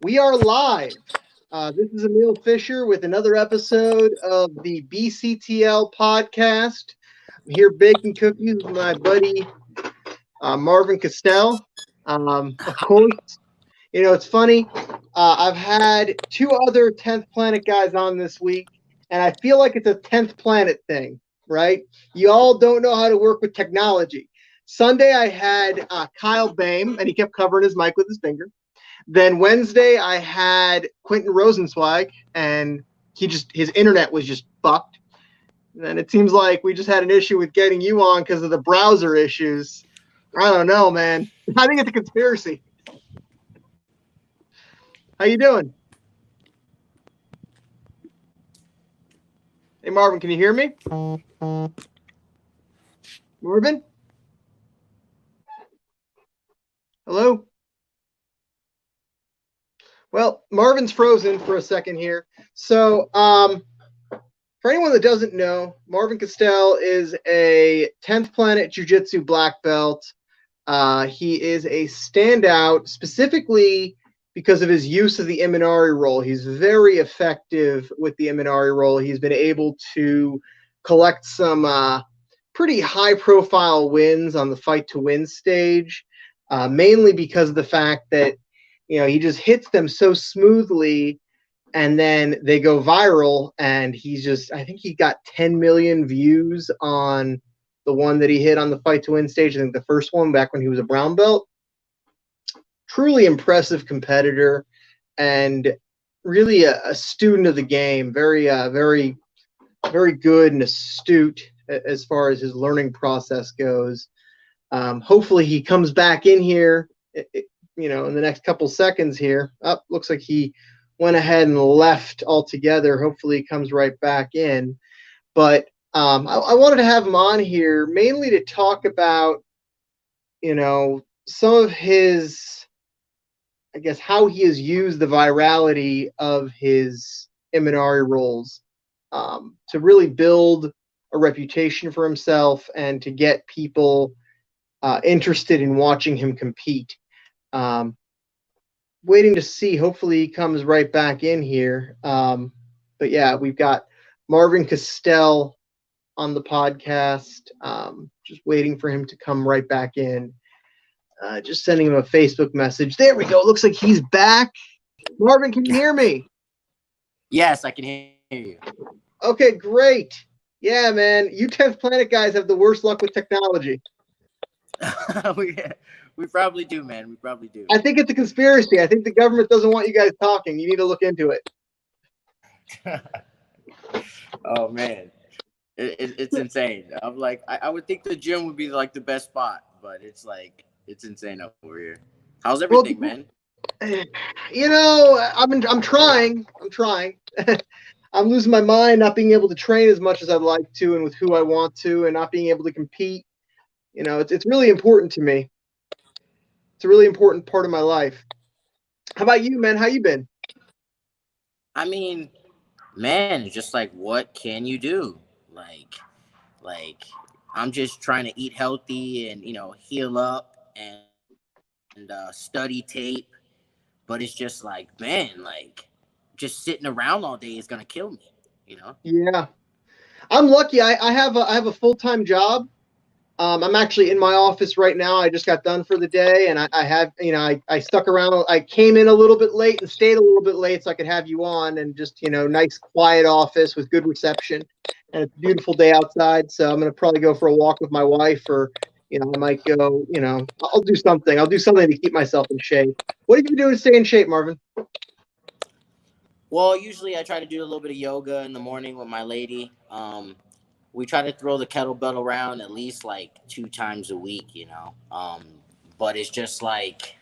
We are live. This is Emil Fisher with another episode of the BCTL podcast. I'm here baking cookies with my buddy Marvin Castelle. Of course, it's funny. I've had two other 10th Planet guys on this week, and I feel like it's a 10th Planet thing, right? You all don't know how to work with technology. Sunday, I had Kyle Bame, and he kept covering his mic with his finger. Then Wednesday I had Quentin Rosenzweig, and his internet was just fucked. And then it seems like we just had an issue with getting you on because of the browser issues. I don't know, man. I think it's a conspiracy. How you doing? Hey Marvin, can you hear me? Marvin? Hello? Well, Marvin's frozen for a second here. So, for anyone that doesn't know, Marvin Castelle is a 10th Planet Jiu-Jitsu black belt. He is a standout specifically because of his use of the Imanari roll. He's very effective with the Imanari roll. He's been able to collect some pretty high-profile wins on the fight to win stage, mainly because of the fact that he just hits them so smoothly, and then they go viral. And I think he got 10 million views on the one that he hit on the fight to win stage. I think the first one back when he was a brown belt. Truly impressive competitor, and really a student of the game. Very, very, very good and astute as far as his learning process goes. Hopefully he comes back in here, in the next couple seconds here. Looks like he went ahead and left altogether. Hopefully he comes right back in. But I wanted to have him on here mainly to talk about, some of his, I guess, how he has used the virality of his Imanari rolls to really build a reputation for himself and to get people interested in watching him compete. Waiting to see. Hopefully he comes right back in here. But yeah, we've got Marvin Castelle on the podcast. Just waiting for him to come right back in. Just sending him a Facebook message. There we go. Looks like he's back. Marvin, can you hear me? Yes, I can hear you. Okay, great. Yeah, man. You 10th Planet guys have the worst luck with technology. We probably do, man. We probably do. I think it's a conspiracy. I think the government doesn't want you guys talking. You need to look into it. Oh, man. It's insane. I'm like, I would think the gym would be like the best spot, but it's like, it's insane over here. How's everything, man? I'm trying. I'm losing my mind, not being able to train as much as I'd like to and with who I want to, and not being able to compete. It's really important to me. It's a really important part of my life. How about you, man? How you been? I mean, man, it's just like, what can you do? Like I'm just trying to eat healthy and, heal up and study tape. But it's just like, man, like just sitting around all day is going to kill me, Yeah. I'm lucky. I have a full-time job. I'm actually in my office right now. I just got done for the day, and I have, I stuck around. I came in a little bit late and stayed a little bit late so I could have you on, and just, nice quiet office with good reception. And it's a beautiful day outside, so I'm going to probably go for a walk with my wife, or, I might go, I'll do something. I'll do something to keep myself in shape. What have you been doing to stay in shape, Marvin? Well, usually I try to do a little bit of yoga in the morning with my lady. We try to throw the kettlebell around at least like 2 times a week, but it's just like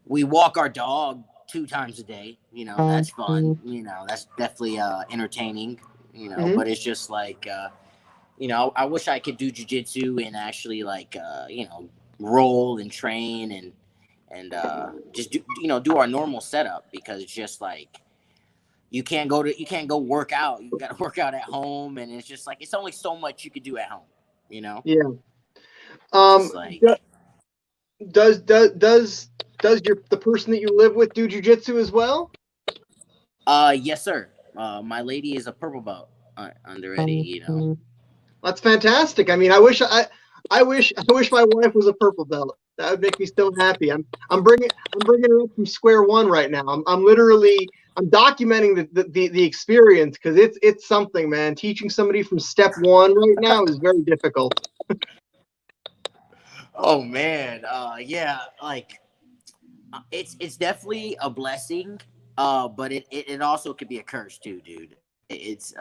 we walk our dog 2 times a day, that's fun, that's definitely entertaining, Mm-hmm. but it's just like, I wish I could do jiu-jitsu and actually like, roll and train and just do our normal setup, because it's just like, you can't go work out. You got to work out at home, and it's just like, it's only so much you could do at home, Yeah. It's just like, Does does the person that you live with do jujitsu as well? Yes, sir. My lady is a purple belt already. That's fantastic. I mean, I wish my wife was a purple belt. That would make me so happy. I'm bringing her up from square one right now. I'm literally I'm documenting the experience because it's something, man. Teaching somebody from step one right now is very difficult. Oh man, yeah, like it's definitely a blessing, but it also could be a curse too, dude. It's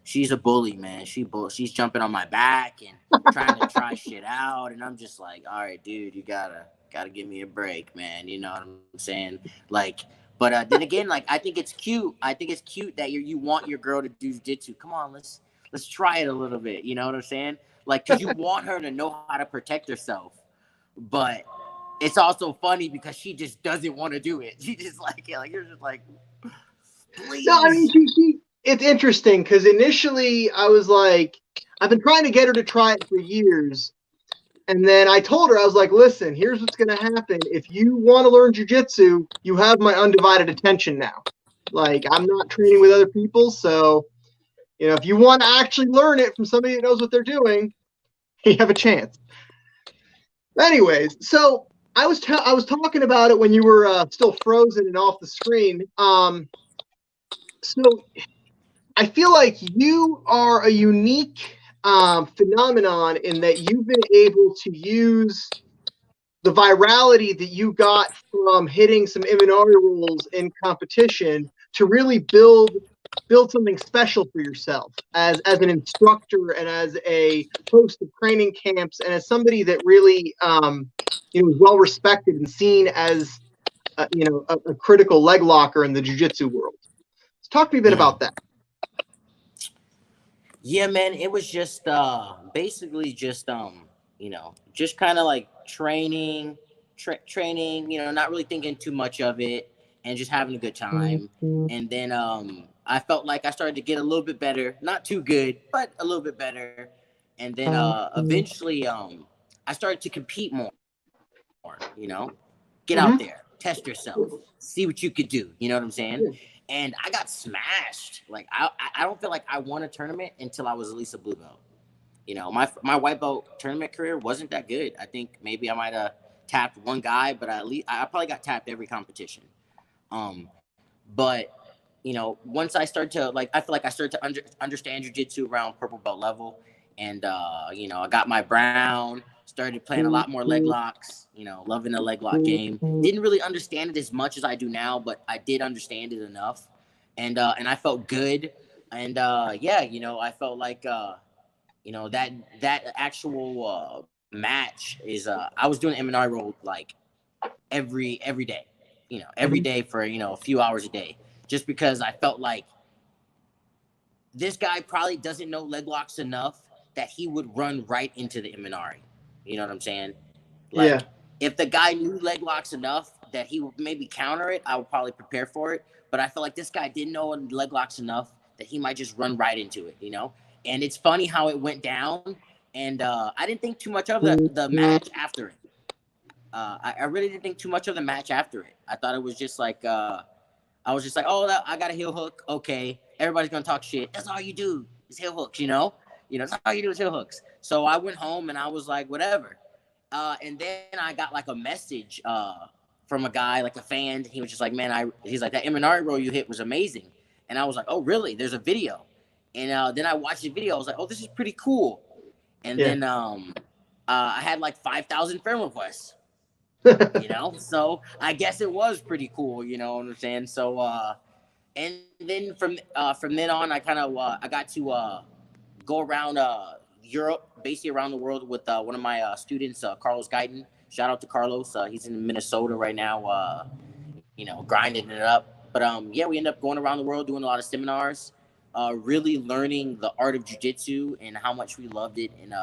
she's a bully, man. She's jumping on my back and trying to try shit out, and I'm just like, all right, dude, you gotta give me a break, man. You know what I'm saying? Like, but then again, like I think it's cute. I think it's cute that you want your girl to do jujitsu. Come on, let's try it a little bit. You know what I'm saying? Like, cause you want her to know how to protect herself, but it's also funny because she just doesn't want to do it. She just like, yeah, like you're just like, No, I mean, please. it's interesting because initially I was like, I've been trying to get her to try it for years. And then I told her, I was like, listen, here's what's going to happen. If you want to learn jujitsu, you have my undivided attention now. Like, I'm not training with other people. So, if you want to actually learn it from somebody that knows what they're doing, you have a chance. Anyways, so I was talking about it when you were still frozen and off the screen. So I feel like you are a unique phenomenon in that you've been able to use the virality that you got from hitting some Imanari rules in competition to really build something special for yourself as an instructor and as a host of training camps and as somebody that really is well respected and seen as a critical leg locker in the jiu-jitsu world. So talk to me a bit about that. Yeah, man, it was just basically just just kind of like training, not really thinking too much of it and just having a good time. And then I felt like I started to get a little bit better, not too good, but a little bit better. And then eventually I started to compete more, get out there, test yourself, see what you could do, you know what I'm saying? And I got smashed. Like I don't feel like I won a tournament until I was at least a blue belt. My white belt tournament career wasn't that good. I think maybe I might have tapped one guy, but at least I probably got tapped every competition. But once I started to like, I feel like I started to understand jujitsu around purple belt level, and I got my brown. Started playing a lot more leg locks. Loving the leg lock game. Didn't really understand it as much as I do now, but I did understand it enough, and I felt good. And yeah, I felt like that actual match is I was doing M&I roll like every day, every day for a few hours a day, just because I felt like this guy probably doesn't know leg locks enough that he would run right into the Imanari. You know what I'm saying? Like, Yeah. if the guy knew leg locks enough that he would maybe counter it, I would probably prepare for it. But I feel like this guy didn't know leg locks enough that he might just run right into it. And it's funny how it went down. And I didn't think too much of the match after it. I really didn't think too much of the match after it. I thought it was just like, I was just like, oh, I got a heel hook. Okay. Everybody's going to talk shit. That's all you do is heel hooks. That's all you do is heel hooks. So I went home and I was like, whatever. And then I got like a message from a guy, like a fan. He was just like, man, he's like, that Imanari roll you hit was amazing. And I was like, oh, really? There's a video. And then I watched the video. I was like, oh, this is pretty cool. And then I had like 5,000 friend requests. So I guess it was pretty cool. You know what I'm saying? So and then from then on, I kind of I got to go around Europe, basically around the world with one of my students, Carlos Guyton. Shout out to Carlos. He's in Minnesota right now, grinding it up. But yeah, we end up going around the world doing a lot of seminars, really learning the art of jiu-jitsu and how much we loved it and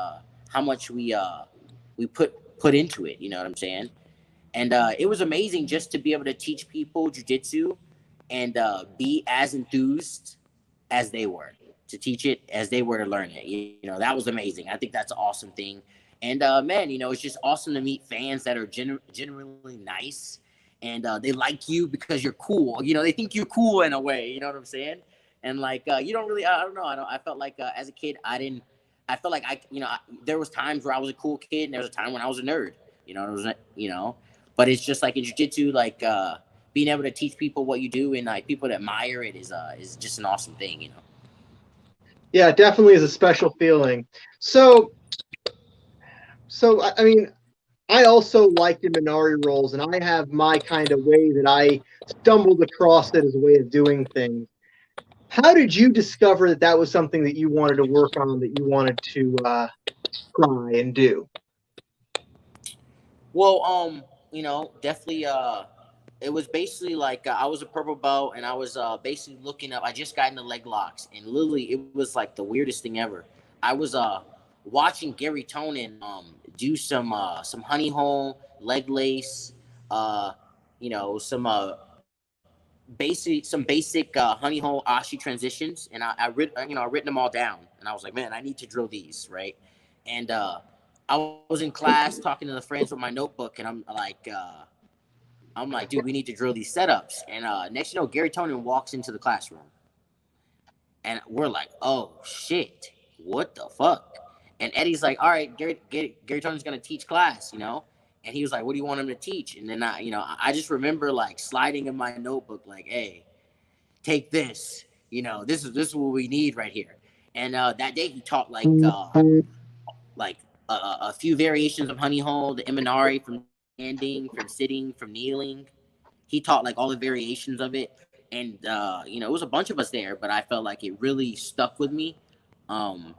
how much we put into it. You know what I'm saying? And it was amazing just to be able to teach people jujitsu and be as enthused as they were to teach it, as they were to learn it. That was amazing. I think that's an awesome thing. And man, it's just awesome to meet fans that are genuinely nice, and they like you because you're cool. They think you're cool in a way. You know what I'm saying? And like, you don't really. I don't know. I felt like as a kid, I didn't. I felt like there was times where I was a cool kid, and there was a time when I was a nerd. It was, but it's just like in jiu-jitsu, like being able to teach people what you do and like people that admire it is just an awesome thing. Yeah, it definitely is a special feeling. So I mean, I also like the Minari roles, and I have my kind of way that I stumbled across it as a way of doing things. How did you discover that that was something that you wanted to work on, that you wanted to try and do? Well, definitely. It was basically like I was a purple belt, and I was basically looking up. I just got into leg locks, and literally, it was like the weirdest thing ever. I was watching Gary Tonin do some honey hole leg lace, uh, some basic honey hole ashi transitions, and I written them all down, and I was like, man, I need to drill these, right? And I was in class talking to the friends with my notebook, and I'm like, dude, we need to drill these setups. And next, Gary Tonin walks into the classroom, and we're like, oh shit, what the fuck? And Eddie's like, all right, Gary Tonin's gonna teach class. And he was like, what do you want him to teach? And then I just remember like sliding in my notebook, like, hey, take this. This is what we need right here. And that day he taught like a few variations of honey hole, the Imanari, from standing, from sitting, from kneeling. He taught like all the variations of it, and it was a bunch of us there, but I felt like it really stuck with me, um,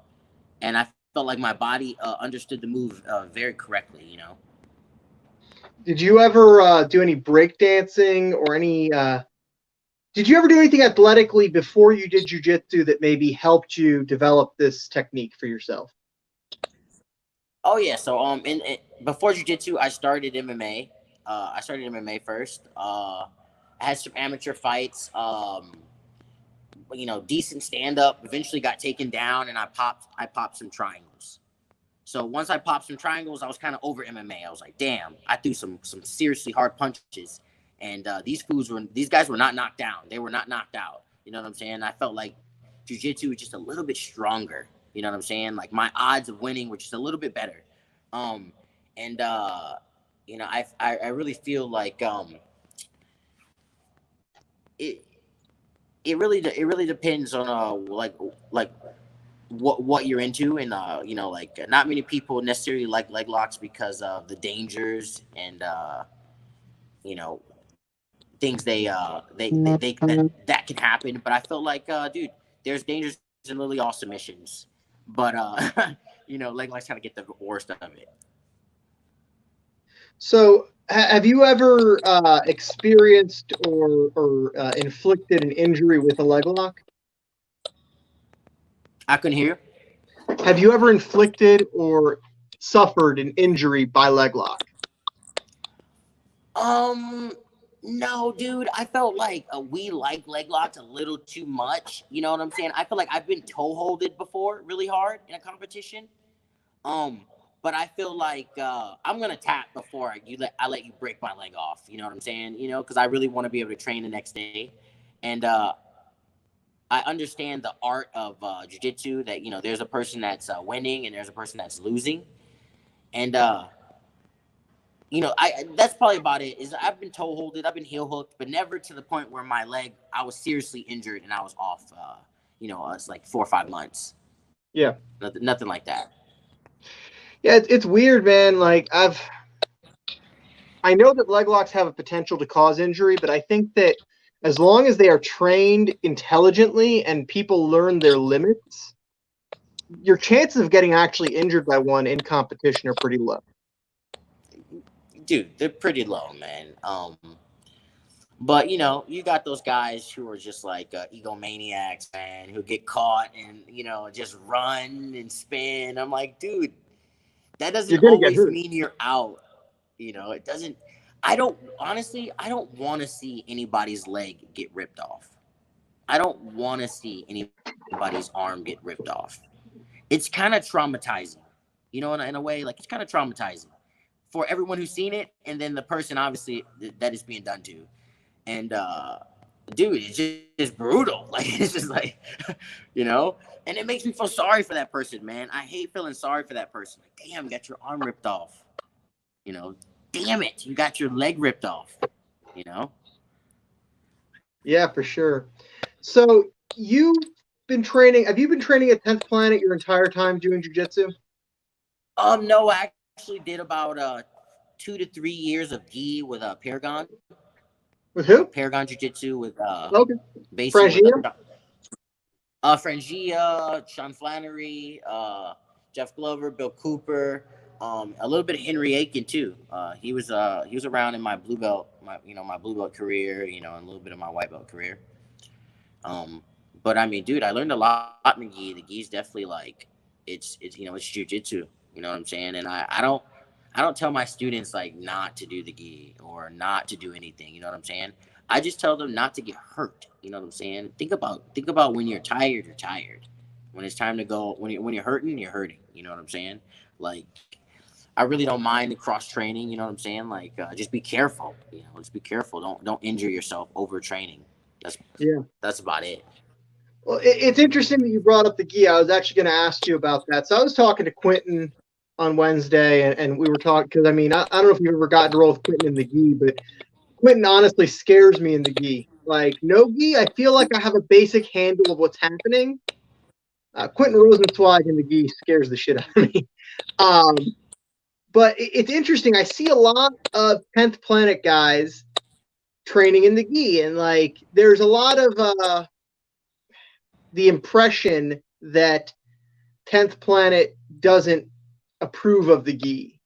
and I felt like my body understood the move very correctly. Did you ever do any breakdancing or any? Did you ever do anything athletically before you did jujitsu that maybe helped you develop this technique for yourself? Oh yeah, so before jiu-jitsu, I started MMA. I started MMA first. I had some amateur fights. Decent stand up. Eventually got taken down, and I popped some triangles. So once I popped some triangles, I was kind of over MMA. I was like, damn, I threw some seriously hard punches, and these guys were not knocked down. They were not knocked out. You know what I'm saying? I felt like jujitsu was just a little bit stronger. You know what I'm saying? Like my odds of winning were just a little bit better. Um, and I really feel like it it really depends on like what you're into, and like not many people necessarily like leg locks because of the dangers and you know things that can happen. But I feel like dude, there's dangers in literally all submissions, but leg locks kind of get the worst of it. So, have you ever experienced or inflicted an injury with a leg lock? I couldn't hear. Have you ever inflicted or suffered an injury by leg lock? Um, no, dude. I felt like we like leg locks a little too much. You know what I'm saying? I feel like I've been toe holded before, really hard in a competition. Um, but I feel like I'm gonna tap before I let you break my leg off. You know what I'm saying? Because I really want to be able to train the next day, and I understand the art of jujitsu. That there's a person that's winning and there's a person that's losing, and I that's probably about it. Is I've been toe holded, I've been heel hooked, but never to the point where my leg I was seriously injured and I was off. It's like 4 or 5 months. Yeah, Nothing like that. yeah, it's weird, man. Like I know that leg locks have a potential to cause injury, but I think that as long as they are trained intelligently and people learn their limits, your chances of getting actually injured by one in competition are pretty low. Dude, they're pretty low, man. But you got those guys who are just like egomaniacs, man, who get caught and just run and spin. I'm like, dude, that doesn't You're going to get always hurt. mean you're out. It doesn't. I don't want to see anybody's leg get ripped off. I don't want to see anybody's arm get ripped off. It's kind of traumatizing. You know, in a way, like it's kind of traumatizing for everyone who's seen it, and then the person obviously that is being done to. And dude, it's just brutal. Like it's just like, you know, and it makes me feel sorry for that person, man. I hate feeling sorry for that person. Like, damn, you got your arm ripped off. You know, damn it, you got your leg ripped off. You know. Yeah, for sure. So you've been training. Have you been training at 10th Planet your entire time doing jujitsu? No, I actually did about 2 to 3 years of gi with Paragon, With with who? Paragon Jiu Jitsu, with Okay. basically with Frangia? Frangia, Sean Flannery, Jeff Glover, Bill Cooper, a little bit of Henry Aiken too. He was around in my blue belt, my blue belt career, and a little bit of my white belt career. Um, but I mean, dude, I learned a lot in the gi. The gi's definitely like it's it's jujitsu. You know what I'm saying? And I don't tell my students like not to do the gi or not to do anything. You know what I'm saying? I just tell them not to get hurt. You know what I'm saying? Think about when you're tired, you're tired. When it's time to go, when you're hurting, you're hurting. You know what I'm saying? Like I really don't mind the cross training. You know what I'm saying? Like just be careful. Just be careful. Don't injure yourself overtraining. That's Yeah. that's about it. Well, it's interesting that you brought up the gi. I was actually going to ask you about that. So I was talking to Quentin on Wednesday, and we were talking because I don't know if you've ever gotten to roll with Quentin in the gi, but Quentin honestly scares me in the gi. Like no gi, I feel like I have a basic handle of what's happening. Quentin Rosenzweig in the gi scares the shit out of me. Um, but it's interesting. I see a lot of 10th Planet guys training in the gi, and like there's a lot of the impression that 10th Planet doesn't approve of the gi.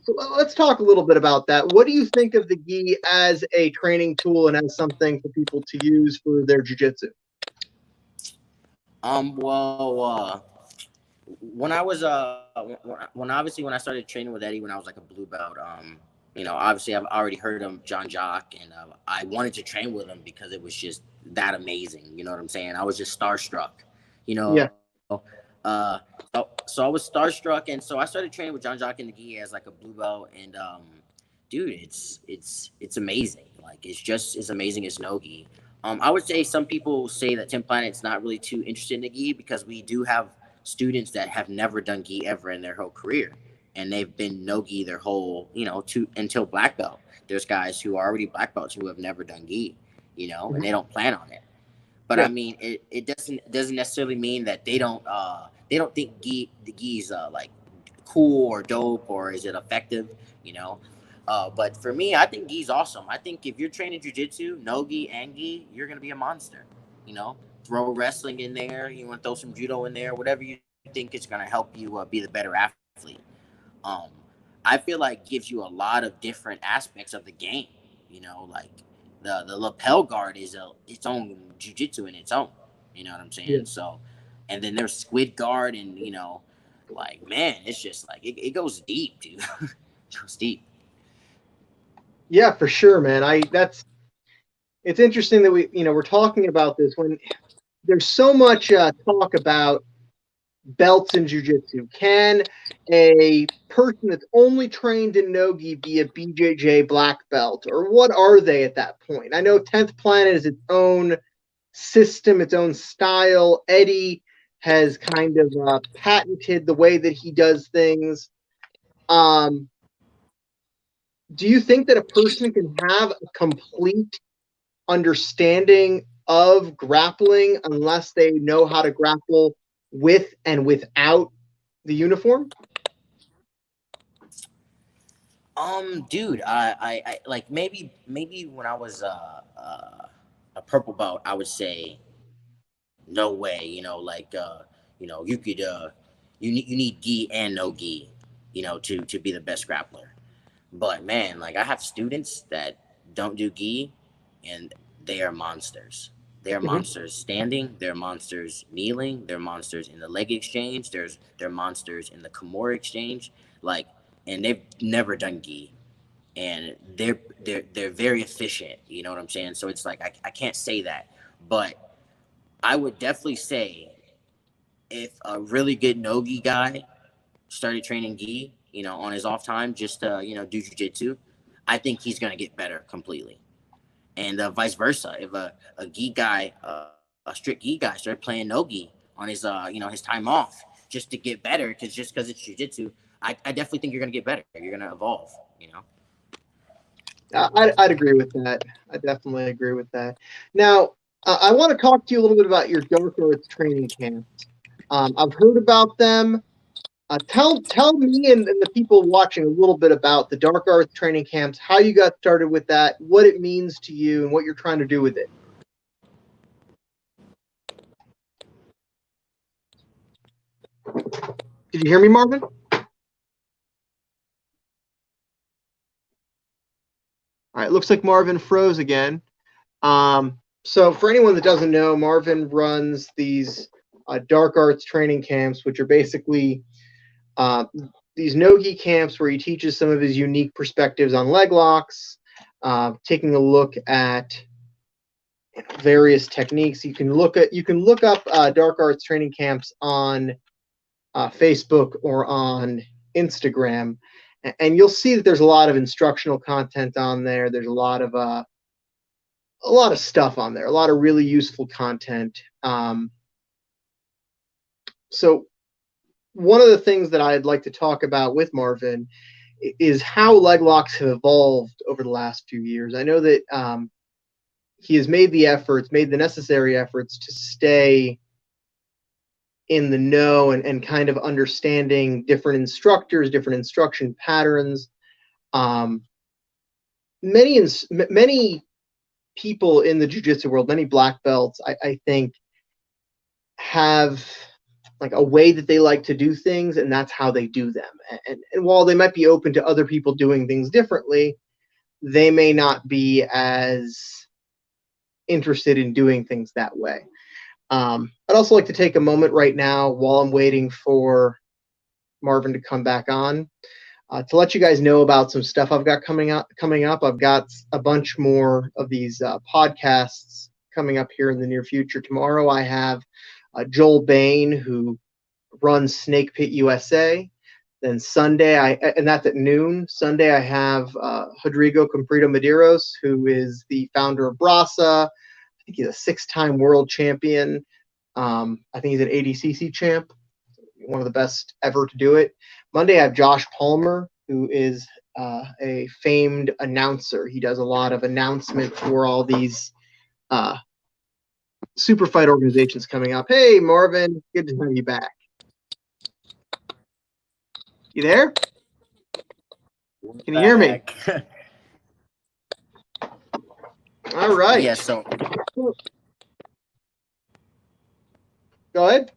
So let's talk a little bit about that. What do you think of the gi as a training tool and as something for people to use for their jiu-jitsu? Well, when I was when obviously when I started training with Eddie when I was like a blue belt, obviously I've already heard him, John Jock, and I wanted to train with him because it was just that amazing. You know what I'm saying? I was just starstruck. You know, Yeah. so I was starstruck, and so I started training with John Jock in the gi as like a blue belt, and dude, it's amazing. Like it's just as amazing as no gi. I would say some people say that Tim Planet's not really too interested in the gi because we do have students that have never done gi ever in their whole career, and they've been no gi their whole, to until black belt. There's guys who are already black belts who have never done gi, and they don't plan on it. But I Yeah. mean, it doesn't necessarily mean that they don't think the gi's like cool or dope or is it effective, you know. But for me, I think gi's awesome. I think if you're training jujitsu, no gi and gi, you're gonna be a monster. You know, throw wrestling in there. You want to throw some judo in there, whatever you think is gonna help you be the better athlete. Um, I feel like gives you a lot of different aspects of the game. Like the lapel guard is its own jujitsu in its own. You know what I'm saying? Yeah. So, and then there's squid guard, and like man, it's just like it goes deep, dude. It goes deep. Yeah, for sure, man. It's interesting that we're talking about this when there's so much talk about belts in jiu-jitsu. Can a person that's only trained in nogi be a BJJ black belt, or what are they at that point? I know 10th Planet is its own system, its own style. Eddie has kind of patented the way that he does things. Um, do you think that a person can have a complete understanding of grappling unless they know how to grapple with and without the uniform? Dude, I like maybe when I was a purple belt, I would say no way. You could you need gi and no gi, to be the best grappler. But man, like I have students that don't do gi, and they are monsters. They are Mm-hmm. monsters standing. They're monsters kneeling. They're monsters in the leg exchange. They're monsters in the Kimura exchange. Like, and they've never done gi, and they're very efficient. You know what I'm saying? So it's like I can't say that, but I would definitely say if a really good nogi guy started training gi, on his off time just to do jujitsu, I think he's gonna get better completely. And vice versa, if a gi guy, a strict gi guy, started playing no gi on his his time off just to get better, because it's jujitsu, I definitely think you're gonna get better. You're gonna evolve. I'd agree with that. I definitely agree with that. Now, I want to talk to you a little bit about your dark arts training camps. I've heard about them. Tell me and the people watching a little bit about the dark arts training camps, how you got started with that, what it means to you, and what you're trying to do with it. Did you hear me, Marvin? All right, looks like Marvin froze again. So for anyone that doesn't know, Marvin runs these dark arts training camps, which are basically these no-gi camps where he teaches some of his unique perspectives on leg locks, taking a look at various techniques. You can look up dark arts training camps on Facebook or on Instagram, and you'll see that there's a lot of instructional content on there. There's a lot of stuff on there, a lot of really useful content. So one of the things that I'd like to talk about with Marvin is how leg locks have evolved over the last few years. I know that he has made the necessary efforts to stay in the know and kind of understanding different instructors, different instruction patterns. Many people in the jiu-jitsu world, many black belts, I think, have like a way that they like to do things, and that's how they do them. And while they might be open to other people doing things differently, they may not be as interested in doing things that way. I'd also like to take a moment right now while I'm waiting for Marvin to come back on to let you guys know about some stuff I've got coming up. I've got a bunch more of these podcasts coming up here in the near future. Tomorrow I have Joel Bain, who runs Snake Pit USA. Then Sunday, and that's at noon. Sunday, I have Rodrigo Comprito Medeiros, who is the founder of Brasa. I think he's a 6-time world champion. I think he's an ADCC champ, one of the best ever to do it. Monday, I have Josh Palmer, who is a famed announcer. He does a lot of announcement for all these super fight organizations coming up. Hey, Marvin, good to have you back. You there? Can you hear me? All right. Yeah, so go ahead.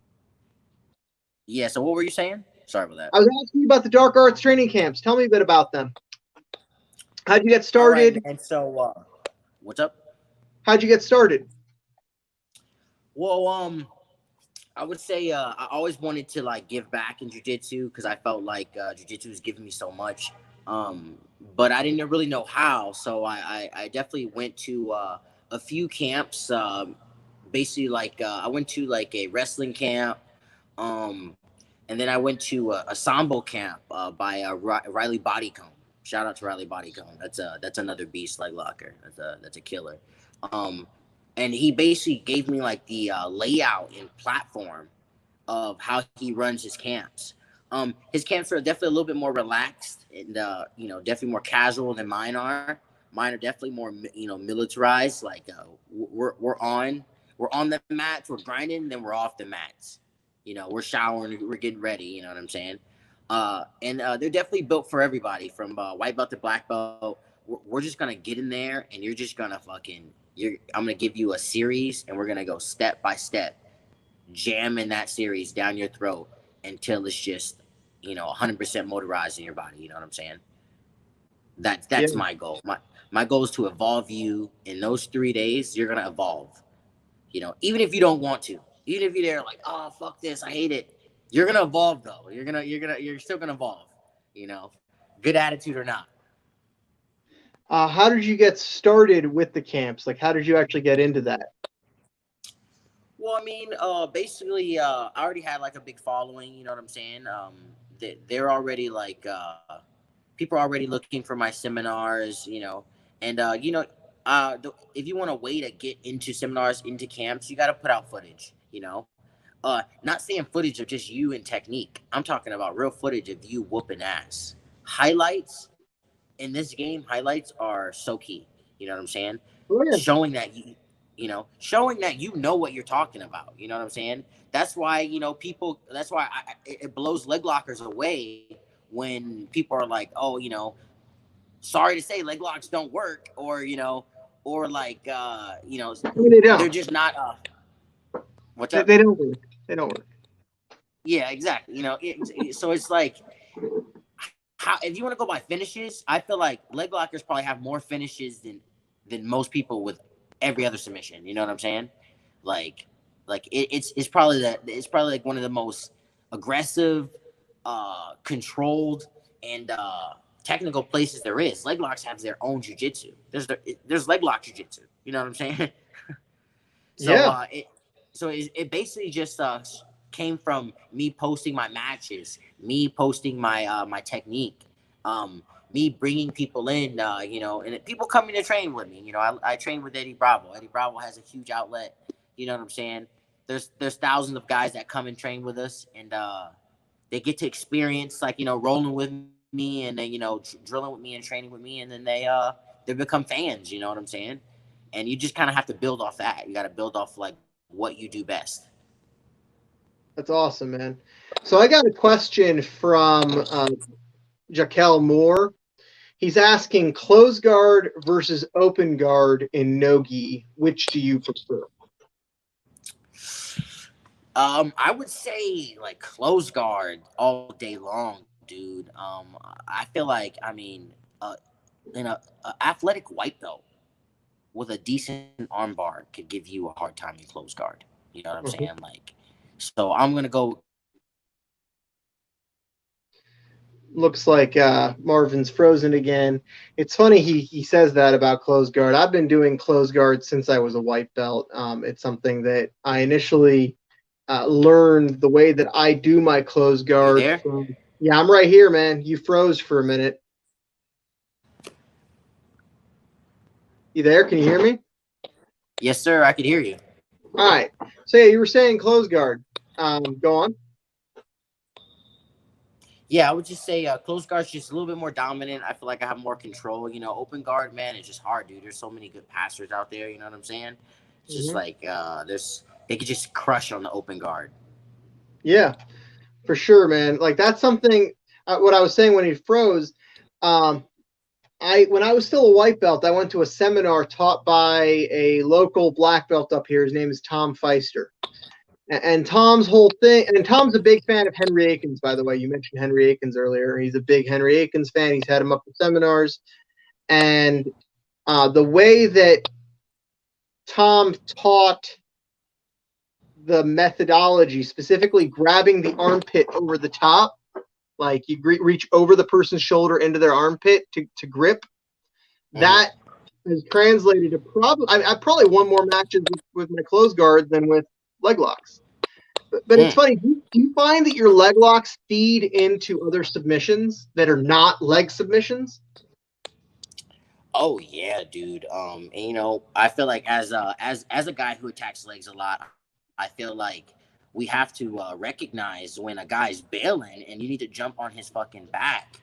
Yeah, so what were you saying? Sorry about that. I was asking you about the dark arts training camps. Tell me a bit about them. How'd you get started? And so what's up? How'd you get started? Well, I would say I always wanted to like give back in jiu-jitsu because I felt like jiu-jitsu was giving me so much, but I didn't really know how. So I definitely went to a few camps. Basically, like I went to like a wrestling camp, and then I went to a sambo camp by Riley Bodycomb. Shout out to Riley Bodycomb. That's another beast like locker. That's a killer. And he basically gave me like the layout and platform of how he runs his camps. His camps are definitely a little bit more relaxed and definitely more casual than mine are. Mine are definitely more militarized. Like we're on the mats, we're grinding, then we're off the mats. We're showering, we're getting ready. You know what I'm saying? And they're definitely built for everybody, from white belt to black belt. We're just gonna get in there, and you're just gonna I'm gonna give you a series, and we're gonna go step by step, jamming that series down your throat until it's just 100% motorized in your body. You know what I'm saying? That's my goal. My goal is to evolve you in those 3 days. You're gonna evolve. Even if you don't want to, even if you're there like, oh fuck this, I hate it. You're gonna evolve though. You're still gonna evolve. Good attitude or not. How did you get started with the camps? Like, how did you actually get into that? Well, I mean, basically, I already had like a big following. You know what I'm saying? they're already like people are already looking for my seminars, and if you want a way to get into seminars, into camps, you got to put out footage. Not saying footage of just you and technique. I'm talking about real footage of you whooping ass. Highlights in this game, highlights are so key. You know what I'm saying? Oh, yeah. Showing that you know what you're talking about. You know what I'm saying? That's why people. That's why it blows leg lockers away when people are like, oh, sorry to say, leg locks don't work, or like, I mean, they they're don't. just not. What's They up? don't work. They don't work. Yeah, exactly. So it's like, how if you want to go by finishes, I feel like leg lockers probably have more finishes than most people with every other submission. You know what I'm saying? Like it's probably like one of the most aggressive, controlled, and technical places there is. Leg locks have their own jujitsu. There's leg lock jujitsu. You know what I'm saying? So Yeah. it basically just came from me posting my matches, me posting my technique, me bringing people in, and people coming to train with me. I train with Eddie Bravo. Eddie Bravo has a huge outlet. You know what I'm saying? There's thousands of guys that come and train with us, and they get to experience, like, rolling with me, and then drilling with me and training with me, and then they become fans. You know what I'm saying? And you just kind of have to build off that. You got to build off like what you do best. That's awesome, man. So I got a question from Jaquel Moore. He's asking close guard versus open guard in no-gi. Which do you prefer? I would say like close guard all day long, dude. I feel like, in a athletic white belt with a decent armbar could give you a hard time in close guard. You know what I'm saying? Mhm. Like, so I'm gonna go close guard. Looks like Marvin's frozen again. It's funny he says that about close guard. I've been doing close guard since I was a white belt. It's something that I initially learned the way that I do my close Are you guard there? from. Yeah, I'm right here, man. You froze for a minute. You there? Can you hear me? Yes, sir. I could hear you. All right. So yeah, you were saying close guard. Go on. Yeah, I would just say close guard's just a little bit more dominant. I feel like I have more control. Open guard, man, it's just hard, dude. There's so many good passers out there. You know what I'm saying? It's just Hmm. like they could just crush on the open guard. Yeah, for sure, man. Like that's something. What I was saying when he froze. Um, when I was still a white belt, I went to a seminar taught by a local black belt up here. His name is Tom Feister. And Tom's whole thing, and Tom's a big fan of Henry Akins, by the way. You mentioned Henry Akins earlier. He's a big Henry Akins fan. He's had him up to seminars. And the way that Tom taught the methodology, specifically grabbing the armpit over the top, like you reach over the person's shoulder into their armpit to grip, that Mm-hmm. has translated to probably I probably won more matches with my close guard than with leg locks. But it's Mm. funny. Do you find that your leg locks feed into other submissions that are not leg submissions? Oh yeah, dude. And, I feel like as a guy who attacks legs a lot, I feel like we have to recognize when a guy's bailing, and you need to jump on his fucking back,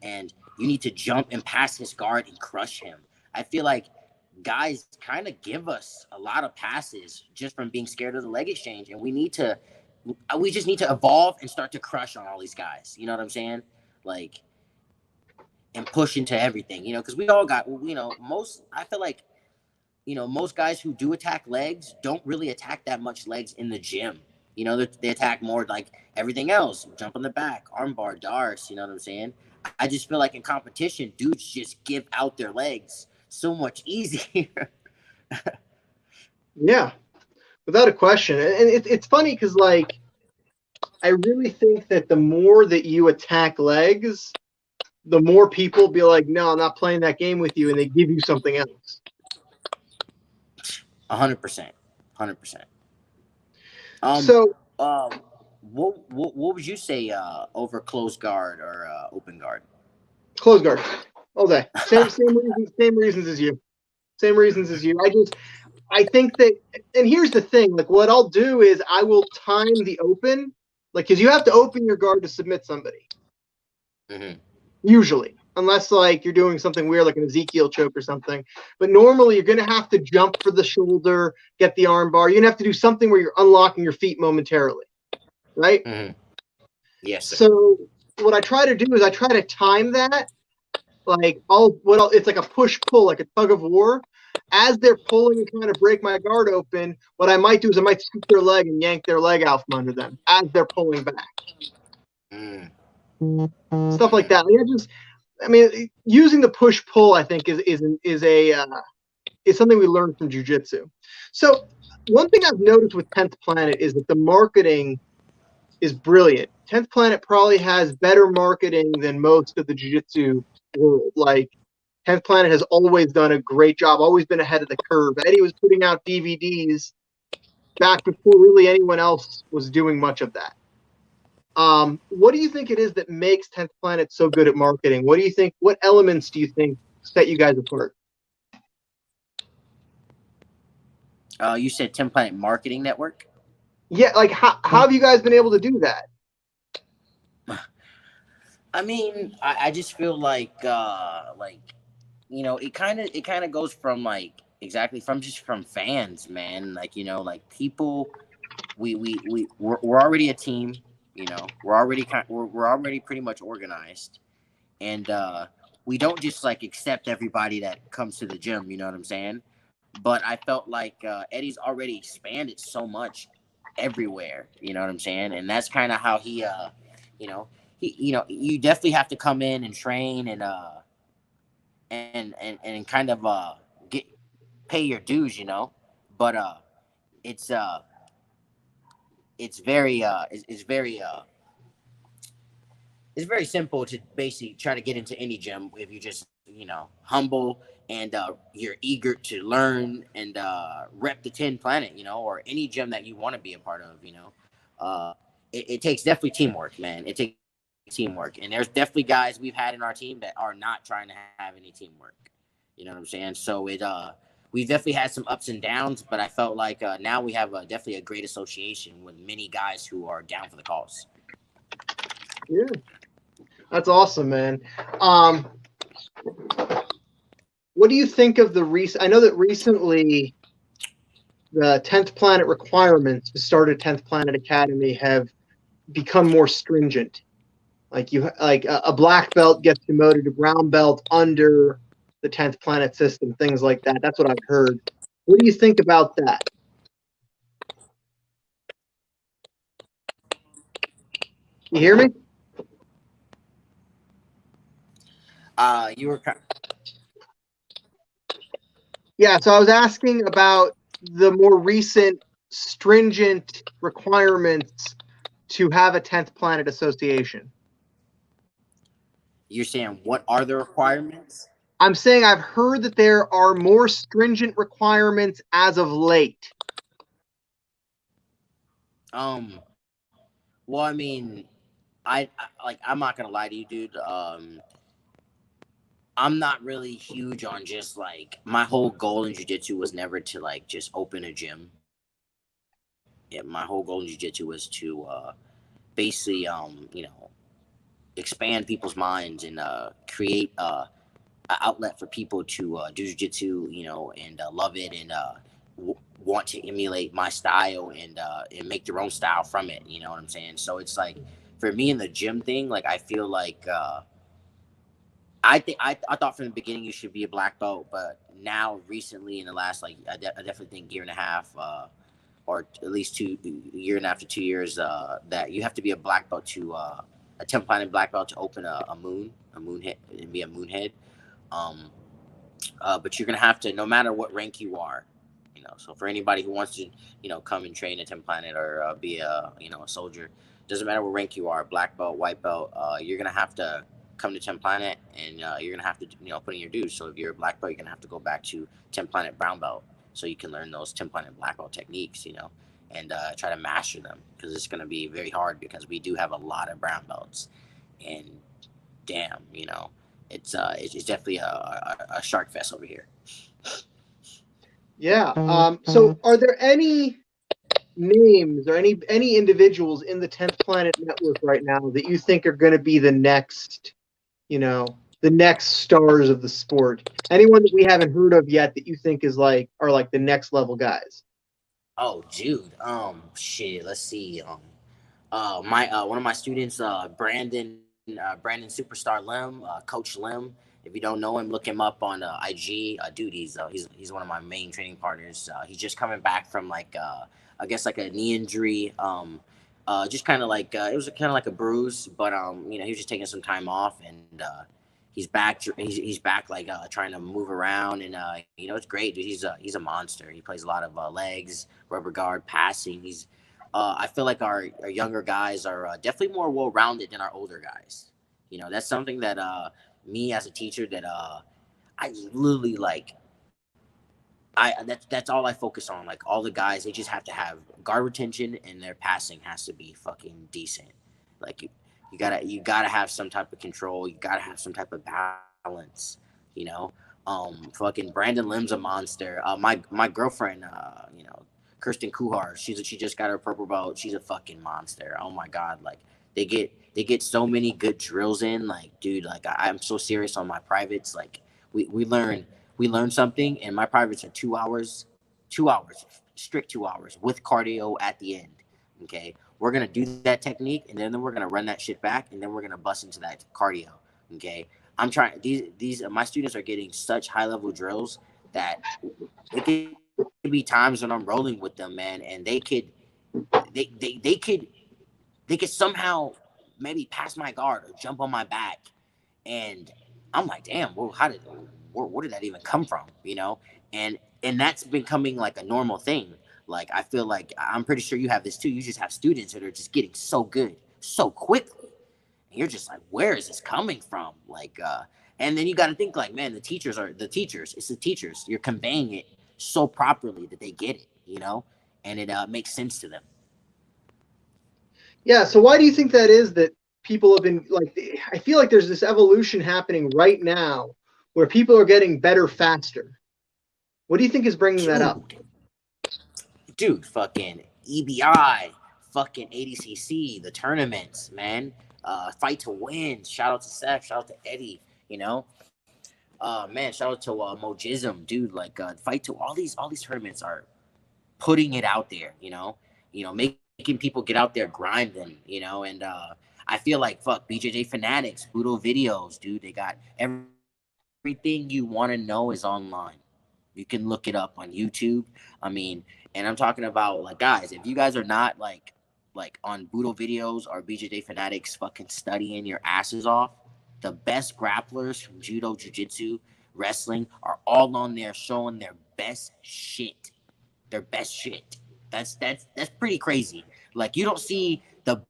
and you need to jump and pass his guard and crush him. I feel like guys kind of give us a lot of passes just from being scared of the leg exchange, and we just need to evolve and start to crush on all these guys. You know what I'm saying? Like, and push into everything, because we all got, I feel like, most guys who do attack legs don't really attack that much legs in the gym. They attack more like everything else, jump on the back, armbar, darts, you know what I'm saying? I just feel like in competition, dudes just give out their legs so much easier. Yeah, without a question. And it's funny because like I really think that the more that you attack legs, the more people be like, no, I'm not playing that game with you, and they give you something else. 100%. 100%. Um, So uh, what would you say over close guard or open guard? Close guard all day. Same reasons as you. Same reasons as you. I think that, and here's the thing, like what I'll do is I will time the open, like, because you have to open your guard to submit somebody, Mm-hmm. usually, unless like you're doing something weird like an Ezekiel choke or something. But normally you're going to have to jump for the shoulder, get the arm bar. You're going to have to do something where you're unlocking your feet momentarily, right? Mm-hmm. Yes, sir. So what I try to do is I try to time that, like it's like a push pull, like a tug of war. As they're pulling and trying to break my guard open, what I might do is I might scoop their leg and yank their leg out from under them as they're pulling back. Mm. Stuff like Mm. that. Like I mean, using the push pull, I think is something we learned from jujitsu. So one thing I've noticed with 10th Planet is that the marketing is brilliant. 10th Planet probably has better marketing than most of the jiu-jitsu world. Like 10th Planet has always done a great job, always been ahead of the curve. Eddie was putting out DVDs back before really anyone else was doing much of that. What do you think it is that makes 10th Planet so good at marketing? What elements do you think set you guys apart? You said 10 Planet Marketing Network? Yeah, like how have you guys been able to do that? I mean, I just feel like it kind of goes from like exactly from fans, man. Like like people, we're already a team. We're already pretty much organized, and we don't just like accept everybody that comes to the gym. You know what I'm saying? But I felt like Eddie's already expanded so much everywhere. You know what I'm saying? And that's kind of how you know, you definitely have to come in and train and kind of get pay your dues. But it's uh, it's very it's very simple to basically try to get into any gym if you just humble and you're eager to learn and rep the 10 planet, or any gym that you want to be a part of. It takes definitely teamwork, man. It takes teamwork, and there's definitely guys we've had in our team that are not trying to have any teamwork. You know what I'm saying? So we've definitely had some ups and downs, but I felt like now we have definitely a great association with many guys who are down for the cause. Yeah, that's awesome, man. Um, what do you think of the recent? I know that recently the 10th Planet requirements to start a 10th Planet Academy have become more stringent. Like a black belt gets demoted to brown belt under the 10th Planet system, things like that. That's what I've heard. What do you think about that? You hear me? You were Yeah, so I was asking about the more recent stringent requirements to have a 10th Planet Association. you're saying what are the requirements? I'm saying I've heard that there are more stringent requirements as of late. Well, I mean, I'm not gonna lie to you, dude. I'm not really huge on just like my whole goal in jiu-jitsu was never to like just open a gym. Yeah, my whole goal in jiu-jitsu was to basically expand people's minds and create an outlet for people to do jiu-jitsu, and love it and want to emulate my style and make their own style from it. You know what I'm saying? So it's like for me in the gym thing, like I feel like I thought from the beginning you should be a black belt, but now recently in the last like I definitely think year and a half, or at least year and a half to 2 years, that you have to be a black belt to a 10 planet black belt to open a moon head and be a moon head. Um, but you're gonna have to, no matter what rank you are. So for anybody who wants to, come and train at 10 Planet or be a soldier, doesn't matter what rank you are, black belt, white belt, you're gonna have to come to 10 Planet and you're gonna have to, put in your dues. So if you're a black belt, you're gonna have to go back to 10 Planet brown belt so you can learn those 10 Planet black belt techniques. and try to master them, because it's going to be very hard, because we do have a lot of brown belts. And damn, it's definitely a shark fest over here. Yeah. So are there any names or any individuals in the 10th Planet Network right now that you think are going to be the next, the next stars of the sport? Anyone that we haven't heard of yet that you think are like the next level guys? Oh, dude. Shit. Let's see. My one of my students, Brandon Superstar Lim, Coach Lim. If you don't know him, look him up on IG. Dude, he's one of my main training partners. He's just coming back from like I guess like a knee injury. Just kind of like it was kind of like a bruise, but he was just taking some time off, and he's back. He's back like trying to move around, and it's great, dude. He's a monster. He plays a lot of legs, rubber guard, passing. I feel like our younger guys are definitely more well rounded than our older guys. That's something that me as a teacher that I literally like. That's all I focus on. Like all the guys, they just have to have guard retention, and their passing has to be fucking decent. Like you gotta have some type of control. You gotta have some type of balance. You know, fucking Brandon Lim's a monster. My girlfriend, Kirsten Kuhar, she just got her purple belt. She's a fucking monster. Oh my god, like they get so many good drills in. Like, dude, like I'm so serious on my privates. Like we learn something, and my privates are 2 hours, 2 hours, strict 2 hours with cardio at the end. Okay, we're gonna do that technique, and then we're gonna run that shit back, and then we're gonna bust into that cardio. Okay, I'm trying. These my students are getting such high level drills that it could be times when I'm rolling with them, man, and they could somehow maybe pass my guard or jump on my back, and I'm like, damn, well, where did that even come from? And that's becoming like a normal thing. Like I feel like I'm pretty sure you have this too. You just have students that are just getting so good so quickly, and you're just like, where is this coming from? Like, and then you got to think like, man, the teachers are the teachers. It's the teachers. You're conveying it so properly that they get it, and it makes sense to them. Yeah. So why do you think that is that people have been like? I feel like there's this evolution happening right now where people are getting better faster. What do you think is bringing that up? Dude, fucking EBI, fucking ADCC, the tournaments, man. Fight to win. Shout out to Seth. Shout out to Eddie. Man. Shout out to Mojism, dude. Like, fight to all these tournaments are putting it out there. Making people get out there grinding. And I feel like fuck BJJ Fanatics, Budo videos, dude. They got everything you want to know is online. You can look it up on YouTube. I mean, and I'm talking about like guys, if you guys are not like on Budo videos or BJJ Fanatics fucking studying your asses off, the best grapplers from judo, jiu-jitsu, wrestling are all on there showing their best shit. Their best shit. That's pretty crazy. Like you don't see the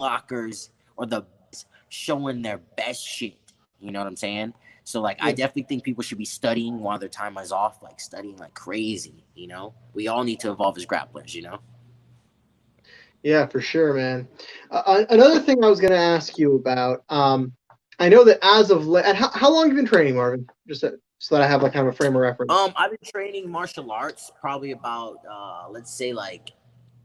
blockers or the showing their best shit. You know what I'm saying? So like I Yeah. definitely think people should be studying while their time is off, like studying like crazy. We all need to evolve as grapplers. Yeah, for sure, man. Another thing I was going to ask you about. I know that as of late, how long have you been training, Marvin? Just so that I have like kind of a frame of reference. I've been training martial arts probably about let's say like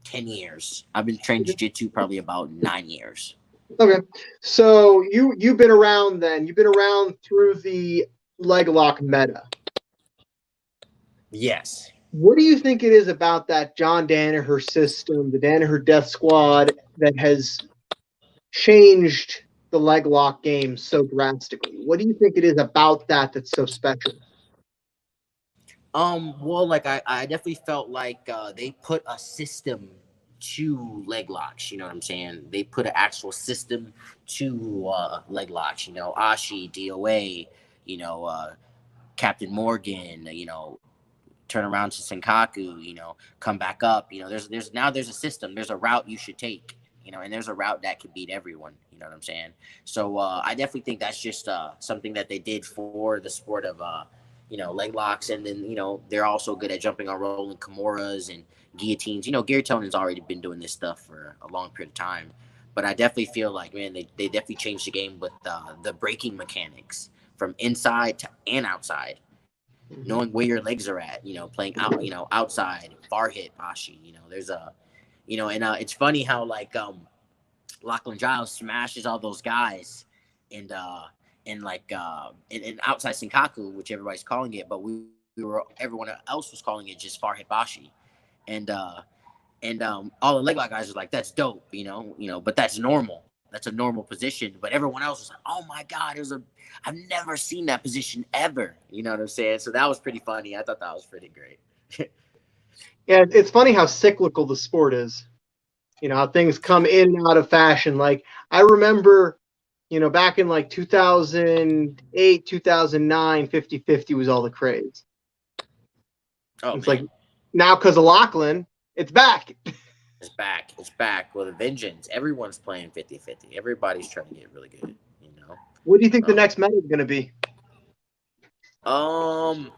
10 years. I've been training jiu-jitsu probably about 9 years. Okay, so you've been around then. You've been around through the leg lock meta. Yes. What do you think it is about that John Danaher system, the Danaher Death Squad, that has changed the leg lock game so drastically? What do you think it is about that that's so special? Well, like I definitely felt like they put a system to leg locks. You know what I'm saying? They put an actual system to leg locks. Ashi, DOA. You know, Captain Morgan. Turn around to Senkaku. Come back up. There's a system. There's a route you should take. And there's a route that could beat everyone. You know what I'm saying? So I definitely think that's just something that they did for the sport of leg locks, and then they're also good at jumping on rolling Kimuras and guillotines. Gary Tonon's already been doing this stuff for a long period of time, but I definitely feel like, man, they definitely changed the game with the breaking mechanics from inside to and outside, knowing where your legs are at. Playing out, outside far hit Pashi. There's a, and it's funny how like Lachlan Giles smashes all those guys, and in outside Senkaku, which everybody's calling it, but everyone else was calling it just far hit Bashi, and all the leg lock guys are like, that's dope, but that's normal. That's a normal position. But everyone else was like, oh my God, I've never seen that position ever. You know what I'm saying? So that was pretty funny. I thought that was pretty great. Yeah, it's funny how cyclical the sport is. How things come in and out of fashion. Like I remember, back in like 2008, 2009, 50-50 was all the craze. Oh, it's man. like now because of Lachlan, it's back. It's back. It's back with a vengeance. Everyone's playing 50-50. Everybody's trying to get really good, What do you think the next meta is going to be? I'm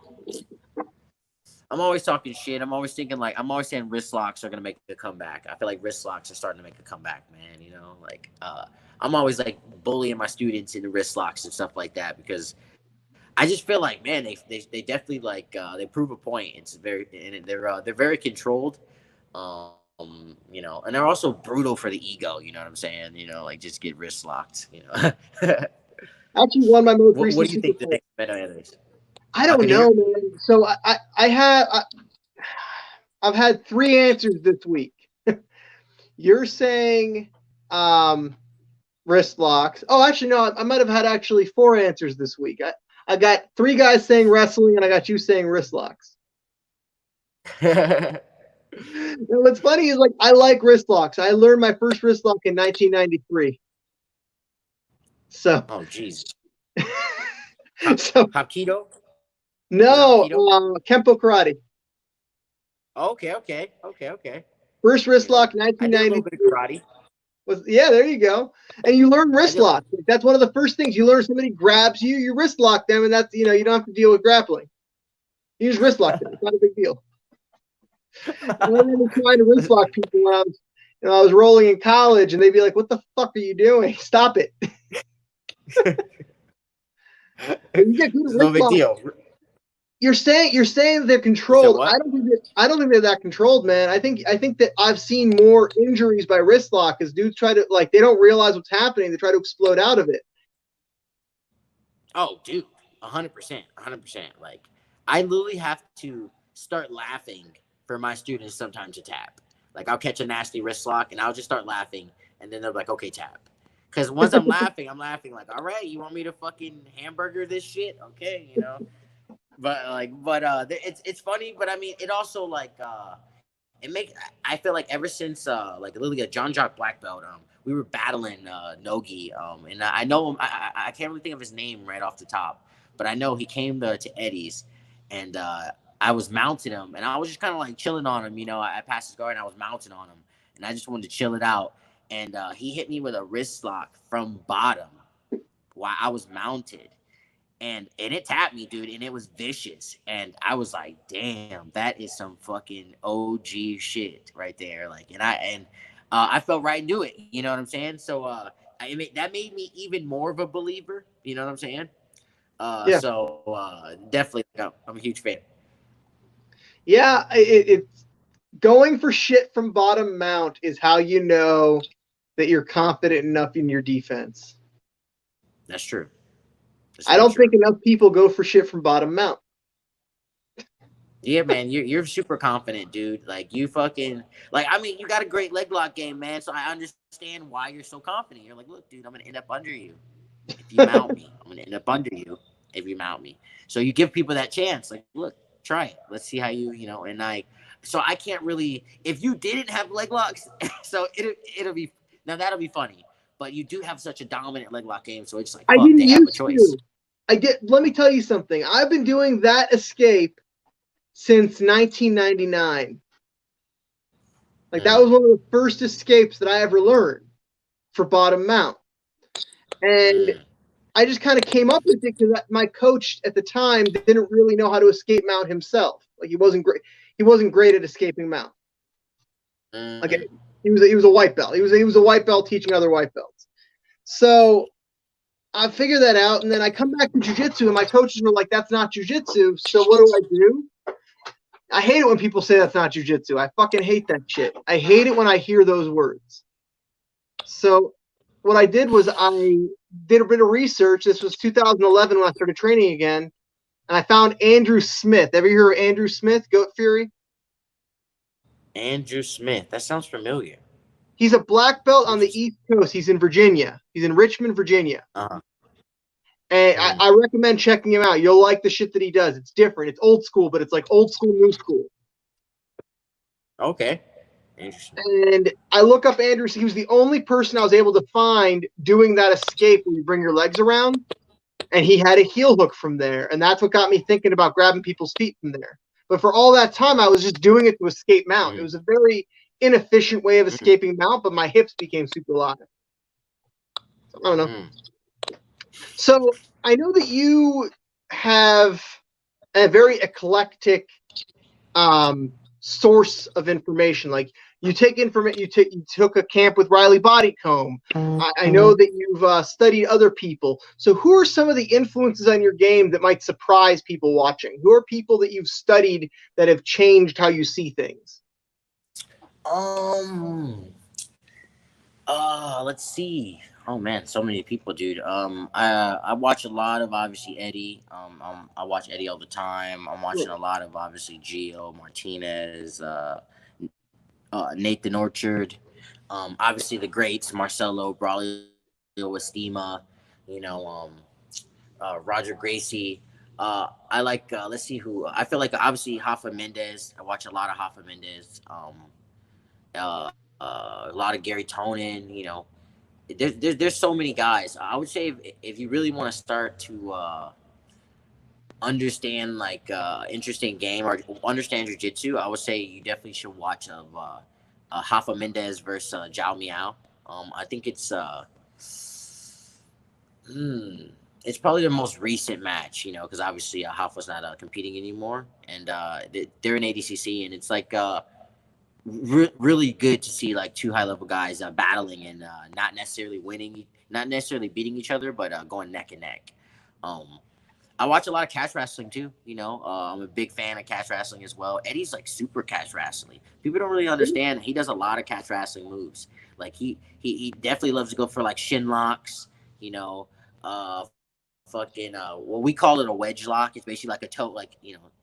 always talking shit. I'm always thinking I'm always saying wrist locks are gonna make a comeback. I feel like wrist locks are starting to make a comeback, man. I'm always like bullying my students into wrist locks and stuff like that because I just feel like, man, they definitely they prove a point. It's they're very controlled, and they're also brutal for the ego. You know what I'm saying? Just get wrist locked. Actually, one of my most recent. What do you think the next meta is? I don't know, man. So I've had 3 answers this week. You're saying wrist locks. Oh, actually, no, I might have had actually 4 answers this week. I got 3 guys saying wrestling, and I got you saying wrist locks. What's funny is I like wrist locks. I learned my first wrist lock in 1993. So. Oh, jeez. So. Hapkido? No, Kempo karate. Okay. First wrist lock, 1993. I did a little bit of karate. Yeah, there you go. And you learn wrist lock. That's one of the first things you learn. Somebody grabs you, you wrist lock them, and that's you don't have to deal with grappling. You just wrist lock them. It's not a big deal. I remember trying to wrist lock people when I was rolling in college, and they'd be like, "What the fuck are you doing? Stop it!" You get good no big deal. You're saying they're controlled. I don't think they're that controlled, man. I think that I've seen more injuries by wrist lock because dudes try to they don't realize what's happening. They try to explode out of it. Oh, dude, 100%. I literally have to start laughing for my students sometimes to tap. I'll catch a nasty wrist lock and I'll just start laughing, and then they're like, "Okay, tap." Because once I'm laughing like, "All right, you want me to fucking hamburger this shit? Okay, But it's funny, but I mean, it also I feel like ever since literally a John Jock black belt, we were battling Nogi, and I know him. I can't really think of his name right off the top, but I know he came to Eddie's, and I was mounting him, and I was just kind of chilling on him. I passed his guard and I was mounting on him, and I just wanted to chill it out, and he hit me with a wrist lock from bottom while I was mounted. And it tapped me, dude, and it was vicious. And I was like, damn, that is some fucking OG shit right there. I felt right into it. You know what I'm saying? So that made me even more of a believer. You know what I'm saying? Yeah. So definitely, I'm a huge fan. Yeah, it's going for shit from bottom mount is how you know that you're confident enough in your defense. That's true. I don't think enough people go for shit from bottom mount. Yeah, man, you're super confident, dude. You fucking I mean, you got a great leg lock game, man. So I understand why you're so confident. You're like, look, dude, I'm gonna end up under you if you mount me. I'm gonna end up under you if you mount me. So you give people that chance. Look, try it. Let's see how you and so I can't really if you didn't have leg locks. So it'll be now that'll be funny. But you do have such a dominant leg lock game, so it's I didn't they have a used choice. to. Let me tell you something. I've been doing that escape since 1999. That was one of the first escapes that I ever learned for bottom mount. And I just kind of came up with it because my coach at the time didn't really know how to escape mount himself. Like he wasn't great. He wasn't great at escaping mount. Like Mm, he was a white belt. He was a white belt teaching other white belts. So I figured that out, and then I come back to jujitsu, and my coaches were like, "That's not jujitsu." So what do I do? I hate it when people say that's not jujitsu. I fucking hate that shit. I hate it when I hear those words. So what I did was I did a bit of research. This was 2011 when I started training again, and I found Andrew Smith. Ever hear of Andrew Smith, Goat Fury? Andrew Smith. That sounds familiar. He's a black belt on the Interesting. East Coast. He's in Virginia. He's in Richmond, Virginia. Uh-huh. And Mm, I recommend checking him out. You'll like the shit that he does. It's different. It's old school, but it's like old school, new school. okay. Interesting. And I look up Andrew. He was the only person I was able to find doing that escape where you bring your legs around. And he had a heel hook from there. And that's what got me thinking about grabbing people's feet from there. But for all that time, I was just doing it to escape mount. It Mm, was a very inefficient way of mm, escaping mount, but my hips became super live. So, I don't know. mm. So I know that you have a very eclectic source of information. Like you take information, you took a camp with Riley Bodycomb. I know that you've studied other people. So who are some of the influences on your game that might surprise people watching? Who are people that you've studied that have changed how you see things? Um. Let's see. Oh man, so many people, dude. I watch a lot of obviously Eddie. I watch Eddie all the time. I'm watching a lot of obviously Gio Martinez, Nathan Orchard, obviously the greats Marcelo Braulio Estima, you know, Roger Gracie. I like. Let's see who. I feel like obviously Hoffa Mendez. I watch a lot of Hoffa Mendez. A lot of Gary Tonin. You know, there's so many guys. I would say if you really want to start to understand like interesting game or understand jiu-jitsu, I would say you definitely should watch Hafa Mendez versus Jao Miao. I think hmm, it's probably the most recent match, you know, because obviously Hafa's not competing anymore, and they're in ADCC, and it's like really good to see like two high level guys battling and not necessarily winning, not necessarily beating each other, but going neck and neck. Um, I watch a lot of catch wrestling too. You know, I'm a big fan of catch wrestling as well. Eddie's like super catch wrestling. People don't really understand. He does a lot of catch wrestling moves. Like he definitely loves to go for like shin locks. You know, fucking well we call it a wedge lock. It's basically like a toe. Like you know,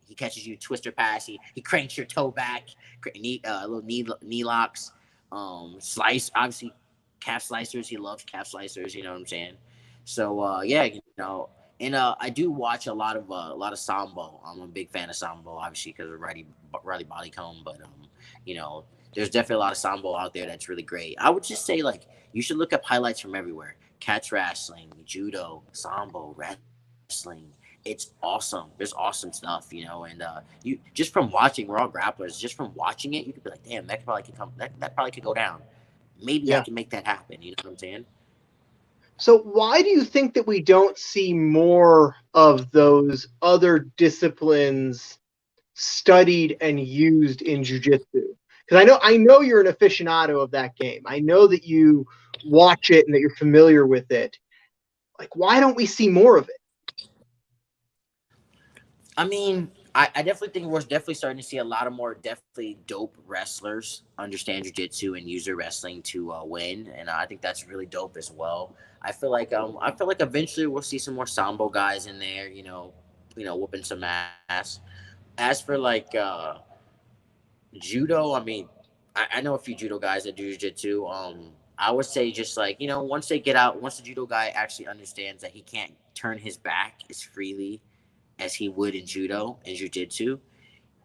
he catches you twister pass. He cranks your toe back. Little knee locks. Slice obviously calf slicers. He loves calf slicers. You know what I'm saying? So yeah, you know, and I do watch a lot of sambo. I'm a big fan of sambo, obviously because of Riley Bodycomb. But you know, there's definitely a lot of sambo out there that's really great. I would just say like you should look up highlights from everywhere: catch wrestling, judo, sambo, wrestling. It's awesome. There's awesome stuff, you know. And you just from watching, we're all grapplers. Just from watching it, you could be like, damn, that probably could come. That probably could go down. Maybe I Yeah. can make that happen. You know what I'm saying? So why do you think that we don't see more of those other disciplines studied and used in jujitsu? Because I know you're an aficionado of that game. I know that you watch it and that you're familiar with it. Like, why don't we see more of it? I mean, I definitely think we're definitely starting to see a lot of more definitely dope wrestlers understand jujitsu and use their wrestling to win, and I think that's really dope as well. I feel like eventually we'll see some more sambo guys in there, you know, whooping some ass. As for like judo, I mean, I know a few judo guys that do jiu-jitsu. I would say just like, you know, once they get out, once the judo guy actually understands that he can't turn his back as freely as he would in judo and jiu-jitsu,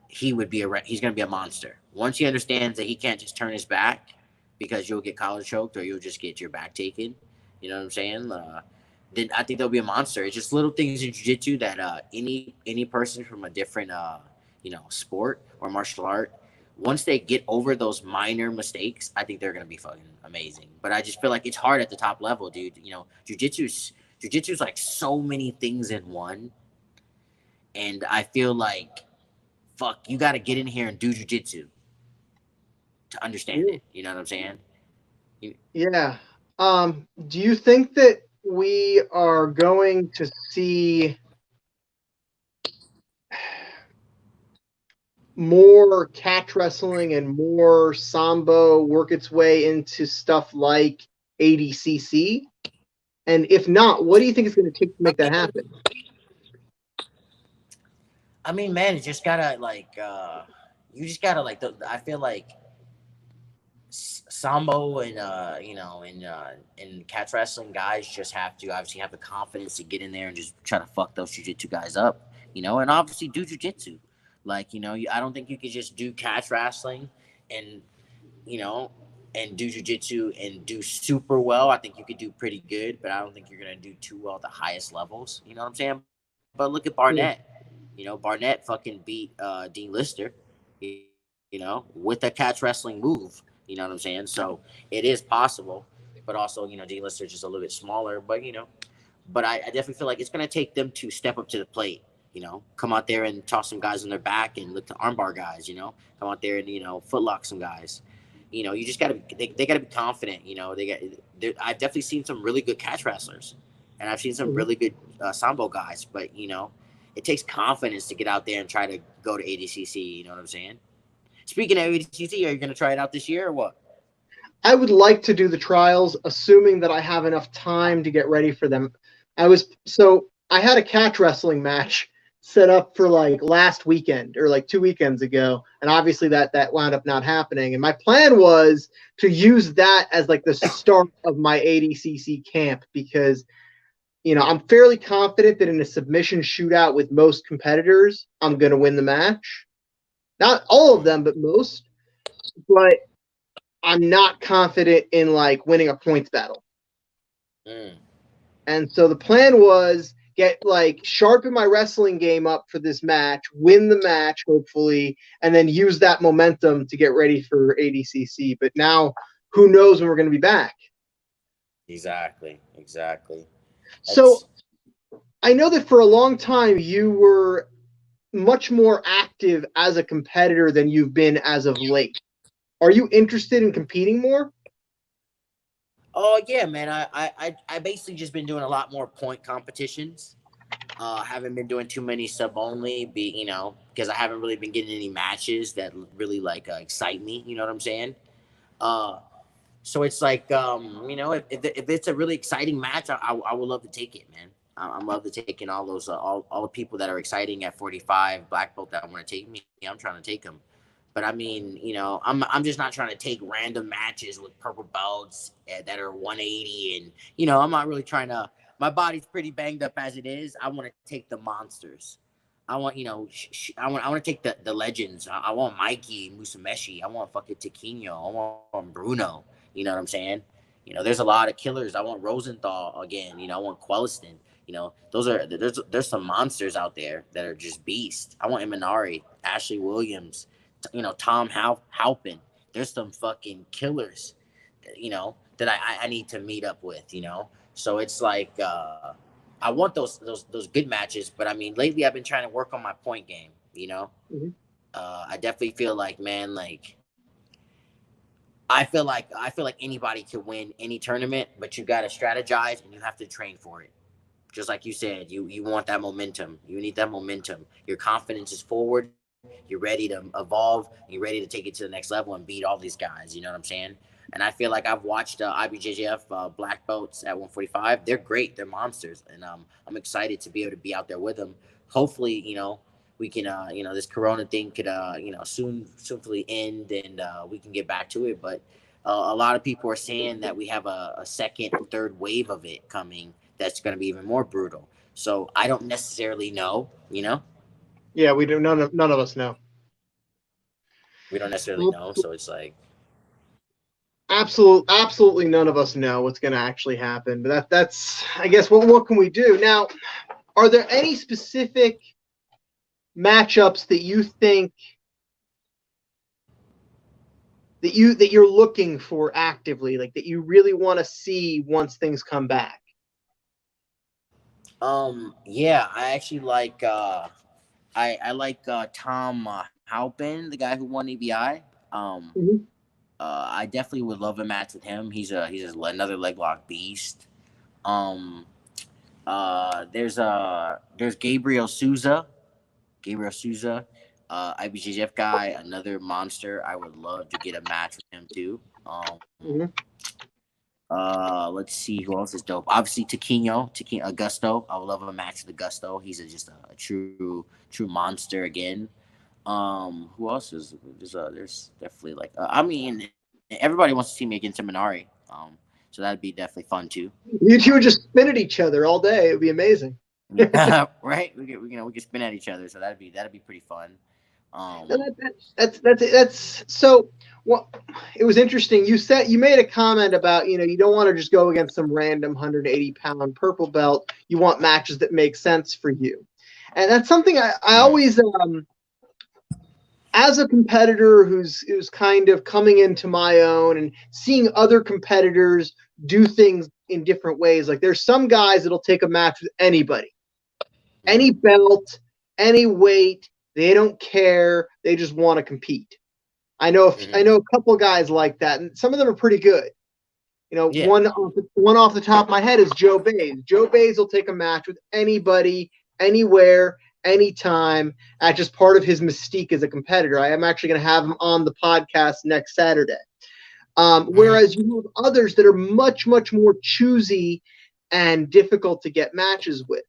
he's going to be a monster. Once he understands that he can't just turn his back because you'll get collar choked or you'll just get your back taken, you know what I'm saying? Then I think there'll be a monster. It's just little things in jiu-jitsu that any person from a different you know, sport or martial art, once they get over those minor mistakes, I think they're gonna be fucking amazing. But I just feel like it's hard at the top level, dude. You know, jiu-jitsu's Jiu-jitsu is like so many things in one, and I feel like fuck, you got to get in here and do jiu-jitsu to understand Yeah. it. You know what I'm saying? Yeah. Do you think that we are going to see more catch wrestling and more sambo work its way into stuff like ADCC? And if not, what do you think it's going to take to make that happen? I mean, man, you just gotta like, you just gotta like. I feel like sambo and and catch wrestling guys just have to obviously have the confidence to get in there and just try to fuck those jiu-jitsu guys up, and obviously do jiu-jitsu. Like, I don't think you could just do catch wrestling and you know and do jiu-jitsu and do super well. I think you could do pretty good, but I don't think you're gonna do too well at the highest levels. You know what I'm saying? But look at Barnett. Yeah. Barnett fucking beat Dean Lister, with a catch wrestling move. You know what I'm saying? So it is possible, but also, Dean Lister's just a little bit smaller. But I definitely feel like it's gonna take them to step up to the plate. Come out there and toss some guys on their back and look to armbar guys. Come out there and footlock some guys. You just gotta they gotta be confident. I've definitely seen some really good catch wrestlers, and I've seen some Mhm. really good sambo guys. But it takes confidence to get out there and try to go to ADCC. You know what I'm saying? Speaking of ADCC, are you gonna try it out this year or what? I would like to do the trials, assuming that I have enough time to get ready for them. I had a catch wrestling match set up for like last weekend or like 2 weekends ago, and obviously that wound up not happening. And my plan was to use that as like the start of my ADCC camp because I'm fairly confident that in a submission shootout with most competitors, I'm going to win the match. Not all of them, but most. But I'm not confident in like winning a points battle. Mm. And so the plan was get like sharpen my wrestling game up for this match, win the match hopefully, and then use that momentum to get ready for ADCC. But now who knows when we're going to be back? Exactly. Exactly. So That's I know that for a long time you were much more active as a competitor than you've been as of late. Are you interested in competing more? Oh yeah, man. I basically just been doing a lot more point competitions. Haven't been doing too many sub only, because I haven't really been getting any matches that really like excite me. You know what I'm saying? Uh, so it's like, if it's a really exciting match, I would love to take it, man. I'm love to taking all those all the people that are exciting at 45 black belt that want to take me. I'm trying to take them. But I mean, I'm just not trying to take random matches with purple belts that are 180, and I'm not really trying to. My body's pretty banged up as it is. I want to take the monsters. I want I want to take the legends. I want Mikey Musameshi. I want fucking Taquino. I want Bruno. You know what I'm saying? There's a lot of killers. I want Rosenthal again. I want Quelliston. There's some monsters out there that are just beasts. I want Imanari, Ashley Williams, Tom Halpin. There's some fucking killers, that I need to meet up with. So it's like, I want those good matches, but I mean, lately I've been trying to work on my point game. Mm-hmm. I definitely feel like, man, like I feel like anybody can win any tournament, but you got to strategize and you have to train for it. Just like you said, you want that momentum. You need that momentum. Your confidence is forward. You're ready to evolve. You're ready to take it to the next level and beat all these guys. You know what I'm saying? And I feel like I've watched IBJJF black belts at 145. They're great. They're monsters, and I'm excited to be able to be out there with them. Hopefully, we can this corona thing could soonly end, and we can get back to it. But a lot of people are saying that we have a second and third wave of it coming that's going to be even more brutal. So I don't necessarily know. Yeah, we do. None of us know. We don't necessarily Well, know. So it's like, absolutely none of us know what's going to actually happen. But that's I guess what can we do now? Are there any specific matchups that you think that you're looking for actively, like that you really want to see once things come back? Yeah, I actually like I like Tom Halpin, the guy who won EBI. Um, Mhm. I definitely would love a match with him. He's another leg lock beast. Um, there's Gabriel Souza. Gabriel Souza, IBJJF guy, another monster. I would love to get a match with him too. Mhm. Let's see who else is dope. Obviously, Taquino Augusto. I would love a match with Augusto. He's just a true monster again. Who else is there's definitely like I mean everybody wants to see me against Minari. So that'd be definitely fun too. You two Um, would just spin at each other all day. It would be amazing. right? We can spin at each other, so that'd be pretty fun. And Um, that's so. What it was interesting. You said you made a comment about you don't want to just go against some random 180-pound purple belt. You want matches that make sense for you, and that's something I mm, always as a competitor who's kind of coming into my own and seeing other competitors do things in different ways. Like there's some guys that'll take a match with anybody, any mm, belt, any weight. They don't care. They just want to compete. I mm-hmm. know a couple of guys like that, and some of them are pretty good. Yeah. One off the top of my head is Joe Bays. Joe Bays will take a match with anybody, anywhere, anytime. That's just part of his mystique as a competitor. I am actually going to have him on the podcast next Saturday. Mm-hmm. Whereas you have others that are much more choosy and difficult to get matches with.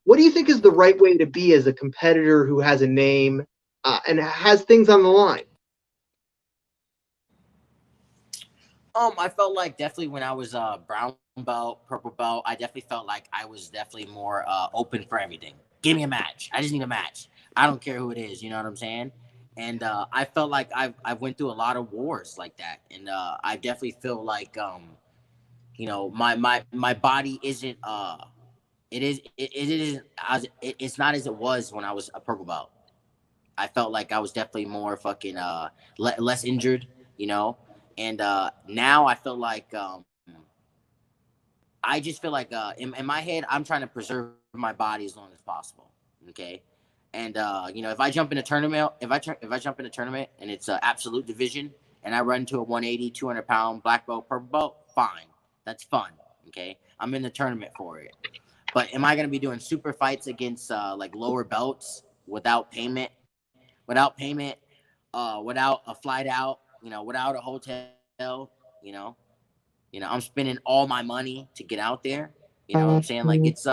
What do you think is the right way to be as a competitor who has a name and has things on the line? I felt like definitely when I was brown belt, purple belt, I definitely felt like I was definitely more open for everything. Give me a match. I just need a match. I don't care who it is. You know what I'm saying? And I felt like I went through a lot of wars like that, and I definitely feel like my body isn't it isn't as it's not as it was when I was a purple belt. I felt like I was definitely more fucking less injured, you know. And now I feel like I just feel like in my head I'm trying to preserve my body as long as possible. Okay. And if I jump in a tournament, if I jump in a tournament and it's an absolute division and I run into a 180, 200 pound black belt, purple belt, fine, that's fun. Okay, I'm in the tournament for it. But am I going to be doing super fights against like lower belts without payment, without a flight out, without a hotel, I'm spending all my money to get out there. You know what I'm saying? Like it's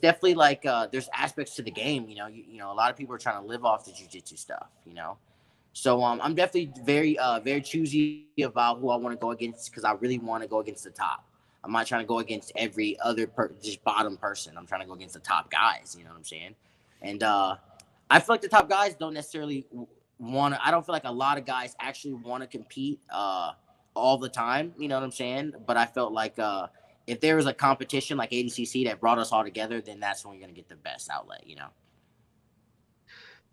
definitely like there's aspects to the game. A lot of people are trying to live off the jujitsu stuff. So I'm definitely very choosy about who I want to go against because I really want to go against the top. I'm not trying to go against every other just bottom person. I'm trying to go against the top guys. You know what I'm saying? And I feel like the top guys don't necessarily want to. I don't feel like a lot of guys actually want to compete all the time. You know what I'm saying? But I felt like if there was a competition like ADCC that brought us all together, then that's when you're gonna get the best outlet.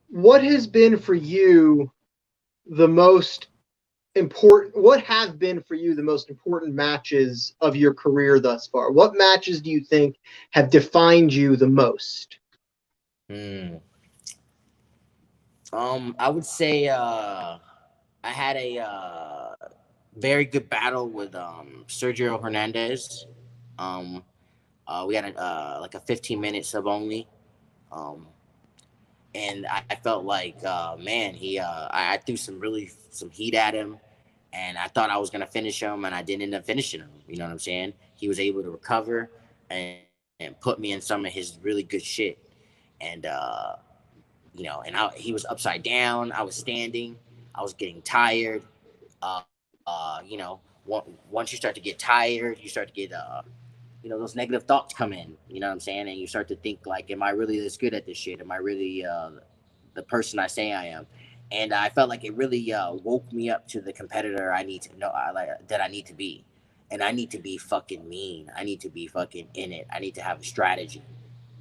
What has been for you the most important? What have been for you the most important matches of your career thus far? What matches do you think have defined you the most? Hmm. I would say I had a very good battle with Sergio Hernandez. Um, we had like a 15-minute sub only, um, and I felt like man, I threw some heat at him, and I thought I was gonna finish him, and I didn't end up finishing him. You know what I'm saying? He was able to recover and put me in some of his really good shit, and he was upside down. I was standing. I was getting tired. Once you start to get tired, you start to get those negative thoughts come in. You know what I'm saying? And you start to think like, am I really this good at this shit? Am I really the person I say I am? And I felt like it really woke me up to the competitor I need to know that I need to be. And I need to be fucking mean. I need to be fucking in it. I need to have a strategy.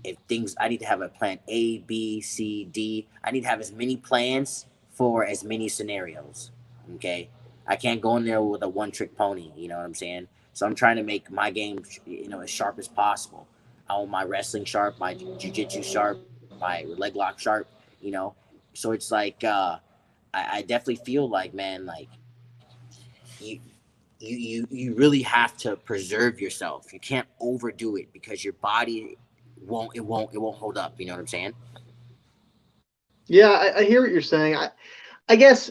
If things, I need to have a plan A, B, C, D. I need to have as many plans for as many scenarios. Okay, I can't go in there with a one trick pony. You know what I'm saying? So I'm trying to make my game, as sharp as possible. I want my wrestling sharp, my jujitsu sharp, my leg lock sharp. You know, so it's like I definitely feel like, man, like you you really have to preserve yourself. You can't overdo it because your body won't hold up. You know what I'm saying? Yeah, I hear what you're saying. I guess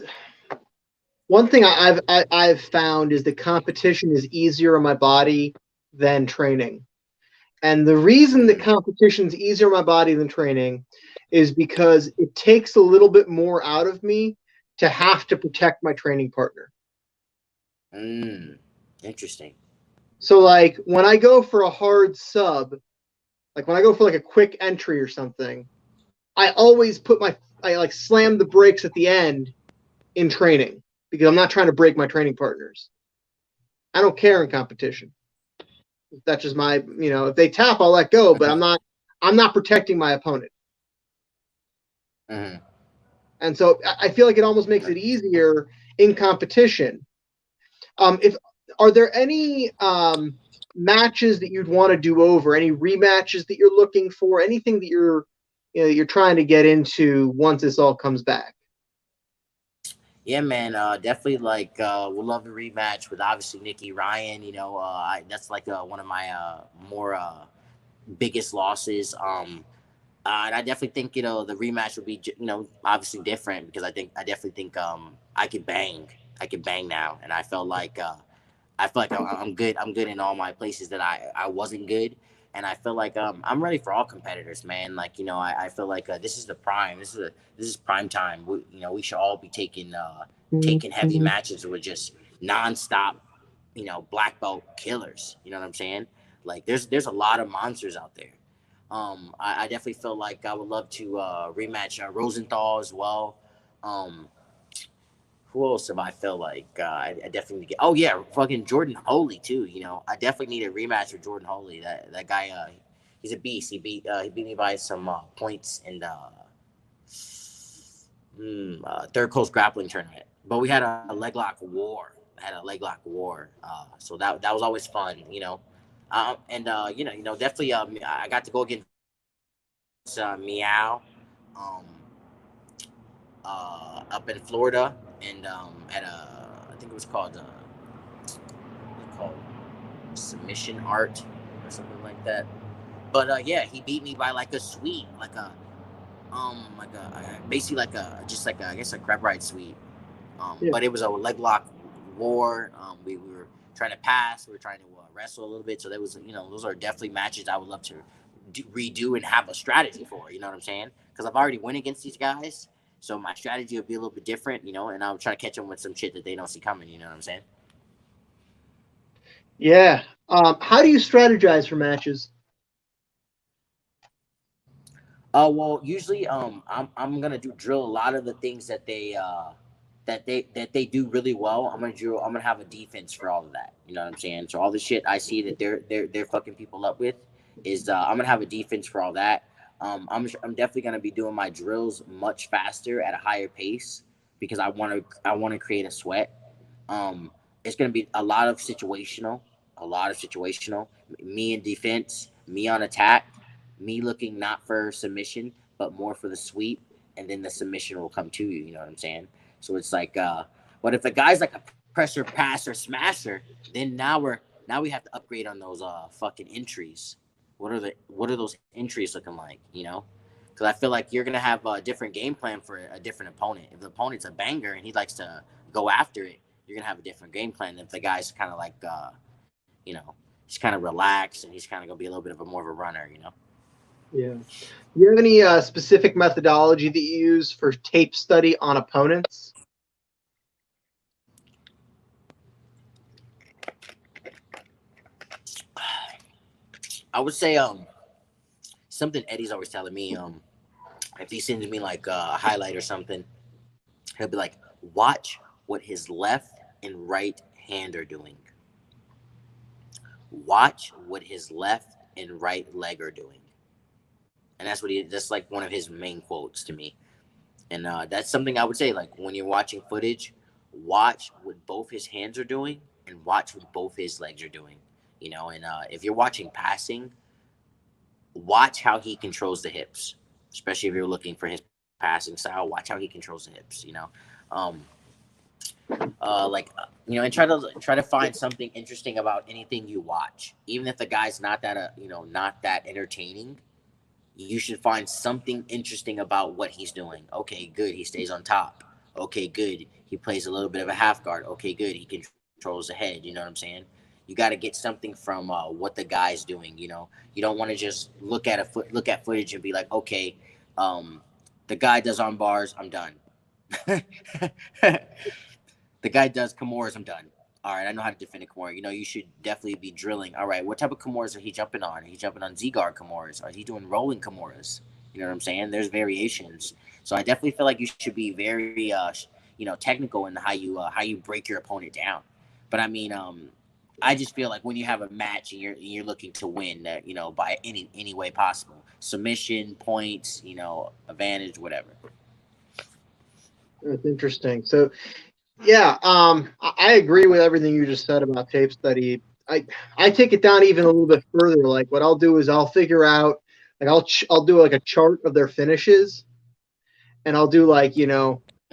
one thing I've found is that competition is easier on my body than training. And the reason that Mm, competition is easier on my body than training is because it takes a little bit more out of me to have to protect my training partner. mm, interesting. So like when I go for a hard sub, like when I go for like a quick entry or something, I always I like slam the brakes at the end in training because I'm not trying to break my training partners. I don't care in competition. That's just my, if they tap, I'll let go, but I'm not protecting my opponent. Mm-hmm. And so I feel like it almost makes it easier in competition. If Are there any matches that you'd want to do over? Any rematches that you're looking for? Anything that you're trying to get into once this all comes back? Yeah, man. Definitely like would love a rematch with obviously Nikki Ryan. You know, that's like one of my more biggest losses. And I definitely think the rematch would be obviously different because I definitely think I could bang now, and I feel like I'm good. I'm good in all my places that I wasn't good, and I feel like I'm ready for all competitors, man. Like I feel like this is the prime. This is prime time. We should all be taking heavy Mm-hmm. matches with just nonstop, black belt killers. You know what I'm saying? Like there's a lot of monsters out there. I definitely feel like I would love to rematch Rosenthal as well. Um, who else have I felt like I definitely get? Oh yeah, fucking Jordan Holy too. I definitely need a rematch with Jordan Holy. That guy, he's a beast. He beat me by some points in the Third Coast Grappling Tournament. But we had a leg lock war. So that was always fun. And definitely I got to go against Meow. Um, up in Florida, and at I think it was called Submission Art or something like that. But yeah, he beat me by like a sweep, basically like a just like I guess a crab ride sweep. Yeah. But it was a leg lock war. We were trying to pass, we were trying to wrestle a little bit. So that was those are definitely matches I would love to redo and have a strategy for. You know what I'm saying? Because I've already went against these guys, so my strategy will be a little bit different. And I'll try to catch them with some shit that they don't see coming. You know what I'm saying? Yeah. How do you strategize for matches? Well, usually, I'm gonna do drill a lot of the things that they do really well. I'm gonna have a defense for all of that. You know what I'm saying? So all the shit I see that they're fucking people up with is I'm gonna have a defense for all that. I'm definitely gonna be doing my drills much faster at a higher pace because I want to create a sweat. Um, it's gonna be a lot of situational. Me in defense, me on attack, me looking not for submission but more for the sweep, and then the submission will come to you. You know what I'm saying? So it's like, but if the guy's like a presser, passer, smasher, then now we have to upgrade on those fucking entries. What are those entries looking like? Because I feel like you're gonna have a different game plan for a different opponent. If the opponent's a banger and he likes to go after it, you're gonna have a different game plan. If the guy's kind of like, he's kind of relaxed and he's kind of gonna be a little bit of a more of a runner. Yeah. Do you have any specific methodology that you use for tape study on opponents? I would say something Eddie's always telling me. If he sends me like a highlight or something, he'll be like, watch what his left and right hand are doing. Watch what his left and right leg are doing. And that's like one of his main quotes to me. And that's something I would say, like when you're watching footage, watch what both his hands are doing and watch what both his legs are doing. And if you're watching passing, watch how he controls the hips, especially if you're looking for his passing style. Watch how he controls the hips. Um, and try to find something interesting about anything you watch, even if the guy's not that not that entertaining. You should find something interesting about what he's doing. Okay, good. He stays on top. Okay, good. He plays a little bit of a half guard. Okay, good. He controls the head. You know what I'm saying? You got to get something from what the guy's doing. You don't want to just look at footage and be like, okay, um, the guy does arm bars. I'm done. The guy does Kimuras, I'm done. All right, I know how to defend a Kimura. You should definitely be drilling. All right, what type of Kimuras are he jumping on? Are he jumping on Z-guard Kimuras? Are he doing rolling Kimuras? You know what I'm saying? There's variations. So I definitely feel like you should be very, technical in how you break your opponent down. But I mean, I just feel like when you have a match and you're looking to win, by any way possible, submission, points, advantage, whatever. That's interesting. So, yeah, I agree with everything you just said about tape study. I take it down even a little bit further. Like what I'll do is I'll figure out, like I'll do like a chart of their finishes, and I'll do like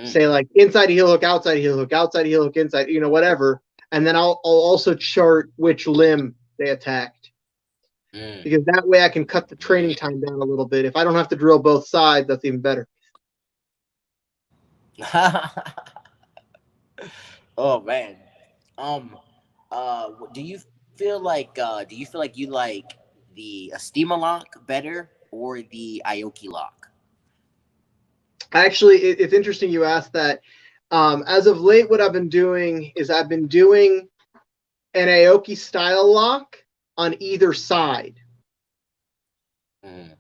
say like inside heel hook, outside heel hook, outside heel hook, inside, whatever, and then I'll also chart which limb they attacked, because that way I can cut the training time down a little bit. If I don't have to drill both sides, that's even better. Oh man. Um. Do you feel like you like the Estima lock better or the Aoki lock? Actually, it's interesting you asked that. As of late, what I've been doing is I've been doing an Aoki style lock on either side. Mm.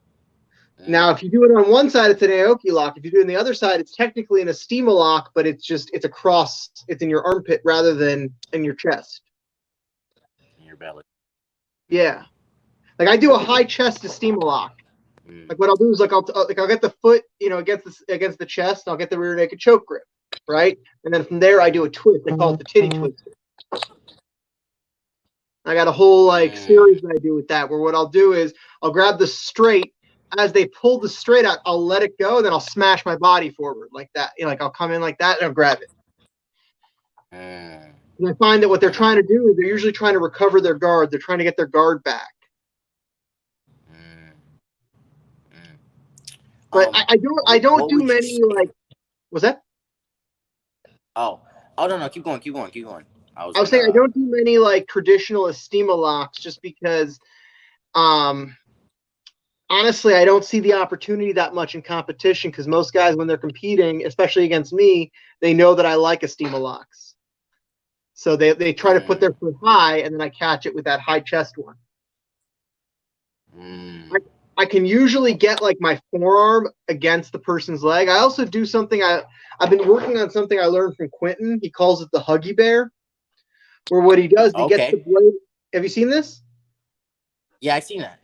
Now, if you do it on one side, it's an Aoki lock. If you do it on the other side, it's technically an Estima lock, but it's across, it's in your armpit rather than in your chest. In your belly. Yeah. Like I do a high chest Estima lock. Like what I'll do is like I'll get the foot, against the chest, and I'll get the rear naked choke grip, right? And then from there I do a twist. I call it the titty twister. I got a whole like series that I do with that, where what I'll do is I'll grab the straight. As they pull the straight out, I'll let it go, and then I'll smash my body forward like that. Like I'll come in like that, and I'll grab it. And I find that what they're trying to do is they're usually trying to recover their guard. They're trying to get their guard back. But I don't do many like. What's that? Oh no, keep going. I was saying I don't do many like traditional Estima locks just because, honestly, I don't see the opportunity that much in competition, because most guys, when they're competing, especially against me, they know that I like Estima locks. So they try to put their foot high, and then I catch it with that high chest one. I can usually get like my forearm against the person's leg. I also do something I've been working on something I learned from Quentin. He calls it the Huggy Bear, where what he does, he gets the blade. Have you seen this? Yeah, I've seen that.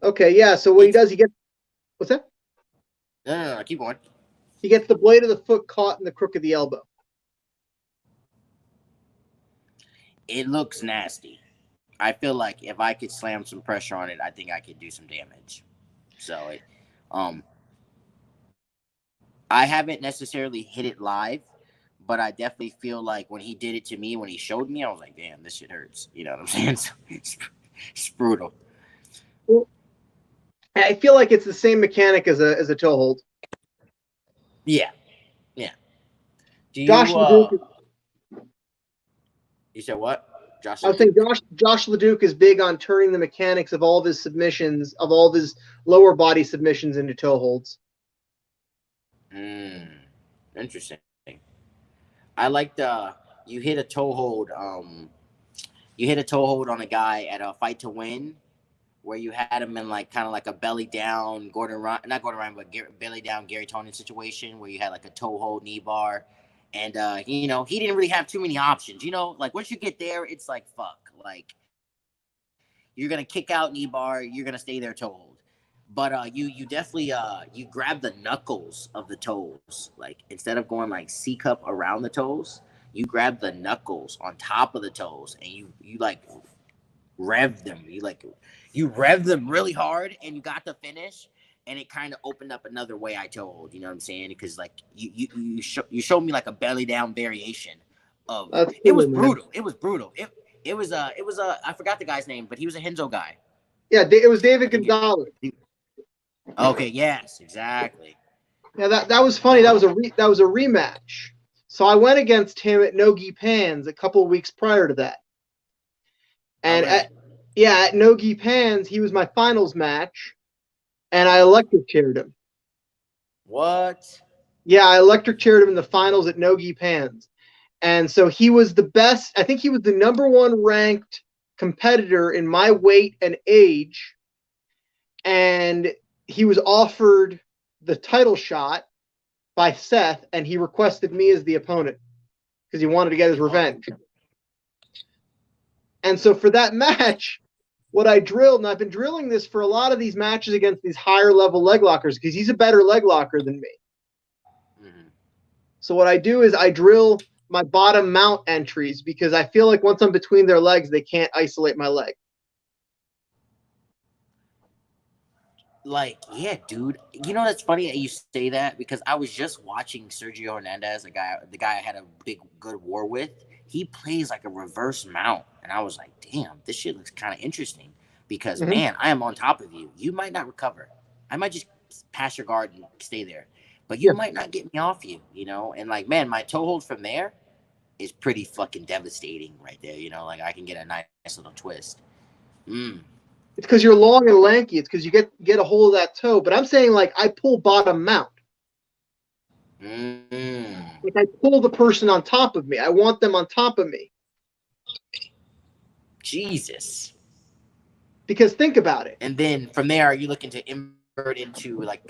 Okay, yeah. So what he does, he gets what's that? No, keep going. He gets the blade of the foot caught in the crook of the elbow. It looks nasty. I feel like if I could slam some pressure on it, I think I could do some damage. So I haven't necessarily hit it live, but I definitely feel like when he did it to me, when he showed me, I was like, damn, this shit hurts. You know what I'm saying? So it's brutal. Well, I feel like it's the same mechanic as a toe hold. Yeah. Do Josh you LeDuc, you said what? I was saying Josh LeDuc is big on turning the mechanics of all of his submissions, of all of his lower body submissions, into toe holds. Interesting. I like you hit a toe hold. You hit a toe hold on a guy at a Fight to Win, where you had him in like kind of like a belly down not Gordon Ryan, but belly down Gary Tonin situation, where you had like a toe hold knee bar, and he didn't really have too many options. Like once you get there, it's like fuck, like you're gonna kick out knee bar, you're gonna stay there toe hold. But you definitely you grab the knuckles of the toes, like instead of going like C cup around the toes, you grab the knuckles on top of the toes, and you like rev them. you revved them really hard and you got the finish, and it kind of opened up another way I told. You know what I'm saying? Because like you showed me like a belly down variation of That's it cool, was man. brutal. It was brutal. It was I forgot the guy's name, but he was a Henzo guy. Yeah, it was I David think it. Gonzalez. Okay. Yes. Exactly. Yeah, that was funny. Like. That was a rematch. So I went against him at Nogi Pans a couple of weeks prior to that. Oh And really? at Nogi Pans, he was my finals match, and I electric chaired him. What? Yeah, I electric chaired him in the finals at Nogi Pans. And so he was the best. I think he was the number one ranked competitor in my weight and age. And he was offered the title shot by Seth, and he requested me as the opponent because he wanted to get his revenge. And so for that match, what I drilled, and I've been drilling this for a lot of these matches against these higher level leg lockers because he's a better leg locker than me. Mm-hmm. So what I do is I drill my bottom mount entries because I feel like once I'm between their legs, they can't isolate my leg. Like, yeah, dude. You know that's funny that you say that because I was just watching Sergio Hernandez, the guy I had a good war with. He plays like a reverse mount, and I was like, damn, this shit looks kind of interesting because man, I am on top of you. You might not recover. I might just pass your guard and stay there, but you might not get me off you, you know. And like, man, my toe hold from there is pretty fucking devastating right there. You know, like I can get a nice little twist. It's because you're long and lanky. It's because you get a hold of that toe. But I'm saying like I pull bottom mount. Like I pull the person on top of me. I want them on top of me. Jesus. Because think about it. And then from there, are you looking to invert into like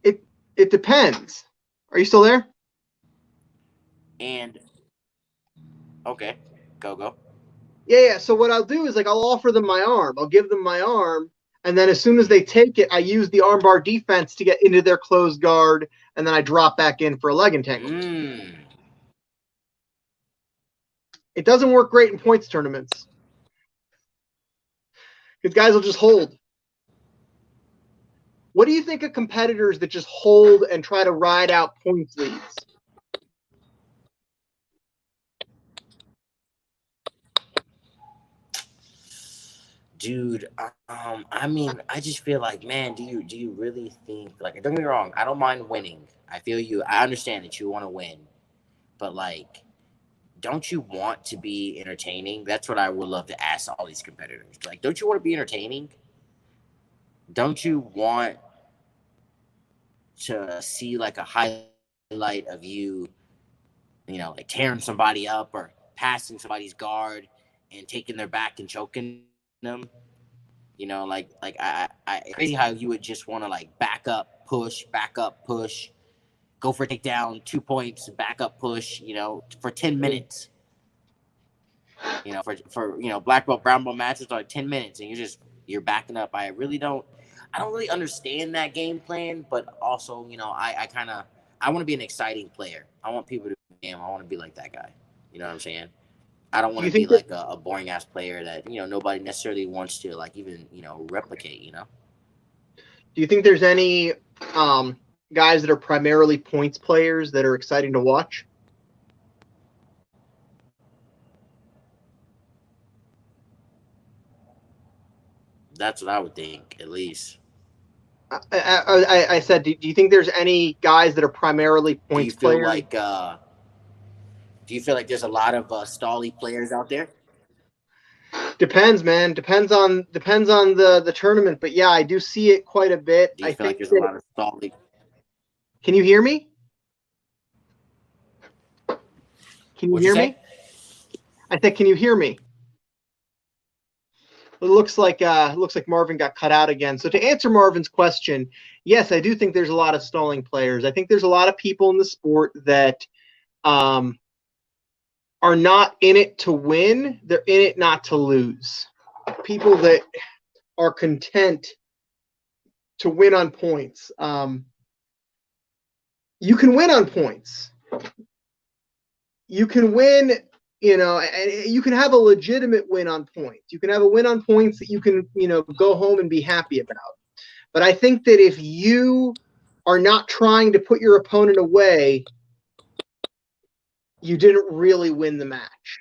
It depends. Are you still there? And okay, go. Yeah. So what I'll do is like I'll offer them my arm. I'll give them my arm, and then as soon as they take it, I use the armbar defense to get into their closed guard, and then I drop back in for a leg entanglement. It doesn't work great in points tournaments because guys will just hold. What do you think of competitors that just hold and try to ride out points leads? Dude, I mean, I just feel like, man, do you really think like? Don't get me wrong, I don't mind winning. I feel you. I understand that you want to win, but like, don't you want to be entertaining? That's what I would love to ask all these competitors. Like, don't you want to be entertaining? Don't you want to see like a highlight of you, you know, like tearing somebody up or passing somebody's guard and taking their back and choking them? You know, like crazy how you would just want to like back up, push, go for a takedown, 2 points, back up, push, you know, for 10 minutes. You know, for you know, black belt, brown belt matches are like 10 minutes and you're backing up. I don't really understand that game plan, but also, you know, I want to be an exciting player. I want people to be, I want to be like that guy. You know what I'm saying? I don't want to be like a boring ass player that, you know, nobody necessarily wants to like even, you know, replicate, you know? Do you think there's any guys that are primarily points players that are exciting to watch? That's what I would think, at least. I said, do you think there's any guys that are primarily points players? Do you feel like there's a lot of stally players out there? Depends, man. Depends on the tournament, but yeah, I do see it quite a bit. Do you I feel like think there's a lot of stally? Can you hear me? Can you hear me? I said, can you hear me? It looks like Marvin got cut out again. So to answer Marvin's question, yes, I do think there's a lot of stalling players. I think there's a lot of people in the sport that are not in it to win. They're in it not to lose. People that are content to win on points. You can win on points. You can win and you can have a legitimate win on points. You can have a win on points that you can, go home and be happy about. But I think that if you are not trying to put your opponent away, you didn't really win the match.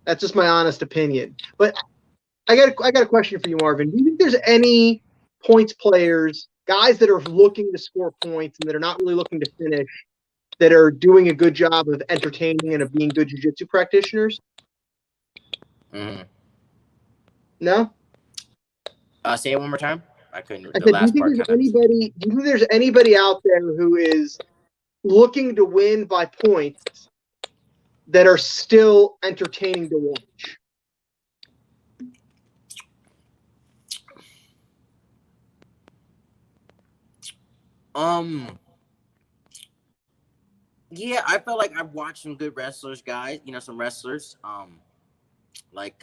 That's just my honest opinion. But I got a question for you, Marvin. Do you think there's any points players, guys that are looking to score points and that are not really looking to finish, that are doing a good job of entertaining and of being good jiu-jitsu practitioners? Mm-hmm. No? Say it one more time. I couldn't. I The said, last part kind of. do you think there's anybody out there who is looking to win by points that are still entertaining to watch? Yeah, I felt like I've watched some good wrestlers, guys. Some wrestlers. Like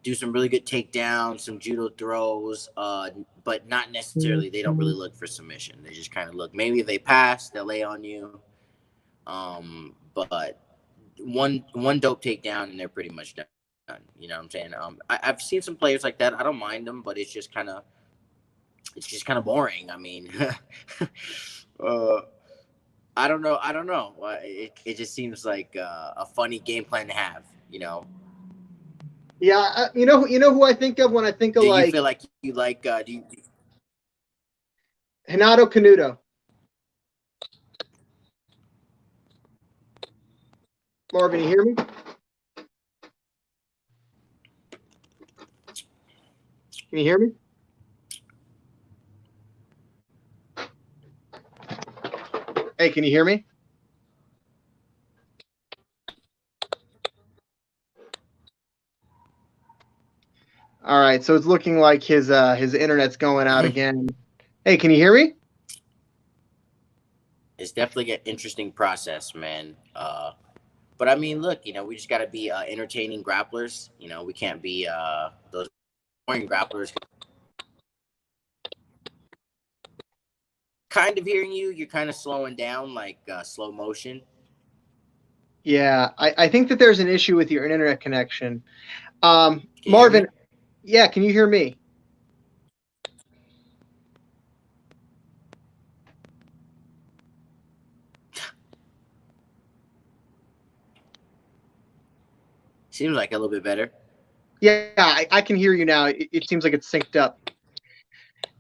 do some really good takedowns, some judo throws, but not necessarily. They don't really look for submission. They just kind of look. Maybe if they pass, they'll lay on you. But one dope takedown and they're pretty much done. You know what I'm saying? I've seen some players like that. I don't mind them, but it's just kind of boring. I mean, I don't know. It just seems like a funny game plan to have. Yeah, you know who I think of when I think of Do you feel like you like? Do you? Renato Canuto. Marvin, you hear me? Can you hear me? Hey, can you hear me? All right, so it's looking like his internet's going out again. Hey, can you hear me? It's definitely an interesting process, man. But I mean, look, we just got to be entertaining grapplers. We can't be those boring grapplers. Kind of hearing you. You're kind of slowing down, like slow motion. Yeah, I think that there's an issue with your internet connection. Can you hear Marvin, me? yeah, can you hear me? Seems like a little bit better. Yeah, I can hear you now. It seems like it's synced up.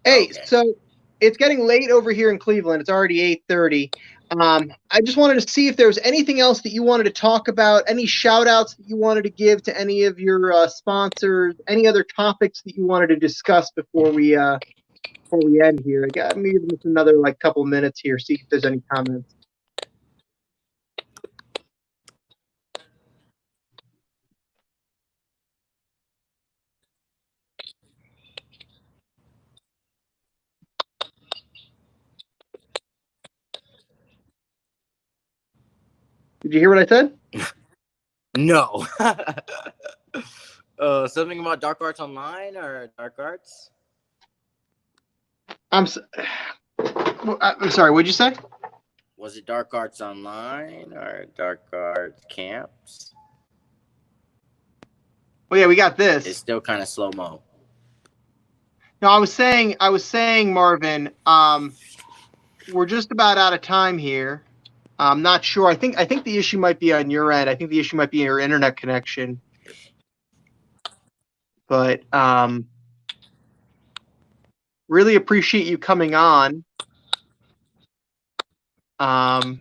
Hey, Okay. so it's getting late over here in Cleveland. It's already 8:30. I just wanted to see if there was anything else that you wanted to talk about, any shout outs that you wanted to give to any of your sponsors, any other topics that you wanted to discuss before we end here. I got maybe just another couple minutes here, see if there's any comments. Did you hear what I said? No. Something about Dark Arts Online or Dark Arts? I'm sorry. What'd you say? Was it Dark Arts Online or Dark Arts Camps? Oh yeah, we got this. It's still kind of slow mo. No, I was saying, Marvin. We're just about out of time here. I'm not sure. I think the issue might be on your end. I think the issue might be your internet connection. But really appreciate you coming on. Did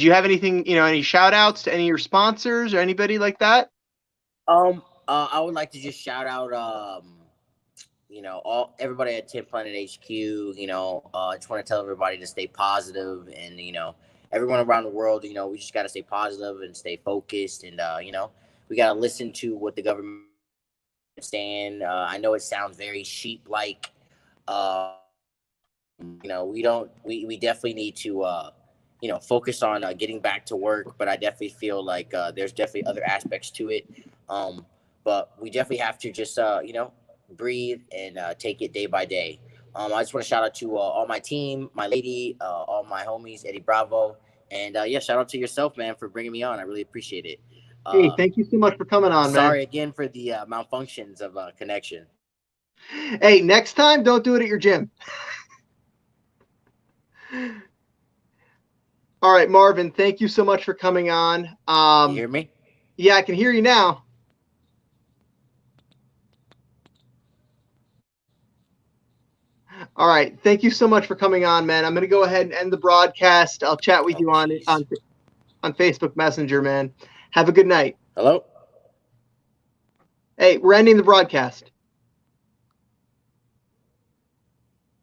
you have anything, any shout outs to any of your sponsors or anybody like that? I would like to just shout out, everybody at Tip Planet HQ. I just want to tell everybody to stay positive, and everyone around the world. We just got to stay positive and stay focused, and we got to listen to what the government is saying. I know it sounds very sheep like. We definitely need to focus on getting back to work, but I definitely feel like there's definitely other aspects to it. But we definitely have to just breathe and take it day by day. I just want to shout out to all my team, my lady, all my homies, Eddie Bravo, And yeah, shout out to yourself, man, for bringing me on. I really appreciate it. Hey, thank you so much for coming on, man. Sorry again for the malfunctions of connection. Hey, next time, don't do it at your gym. All right, Marvin, thank you so much for coming on. You hear me? Yeah, I can hear you now. All right, thank you so much for coming on, man. I'm going to go ahead and end the broadcast. I'll chat with you on Facebook Messenger, man. Have a good night. Hello? Hey, we're ending the broadcast.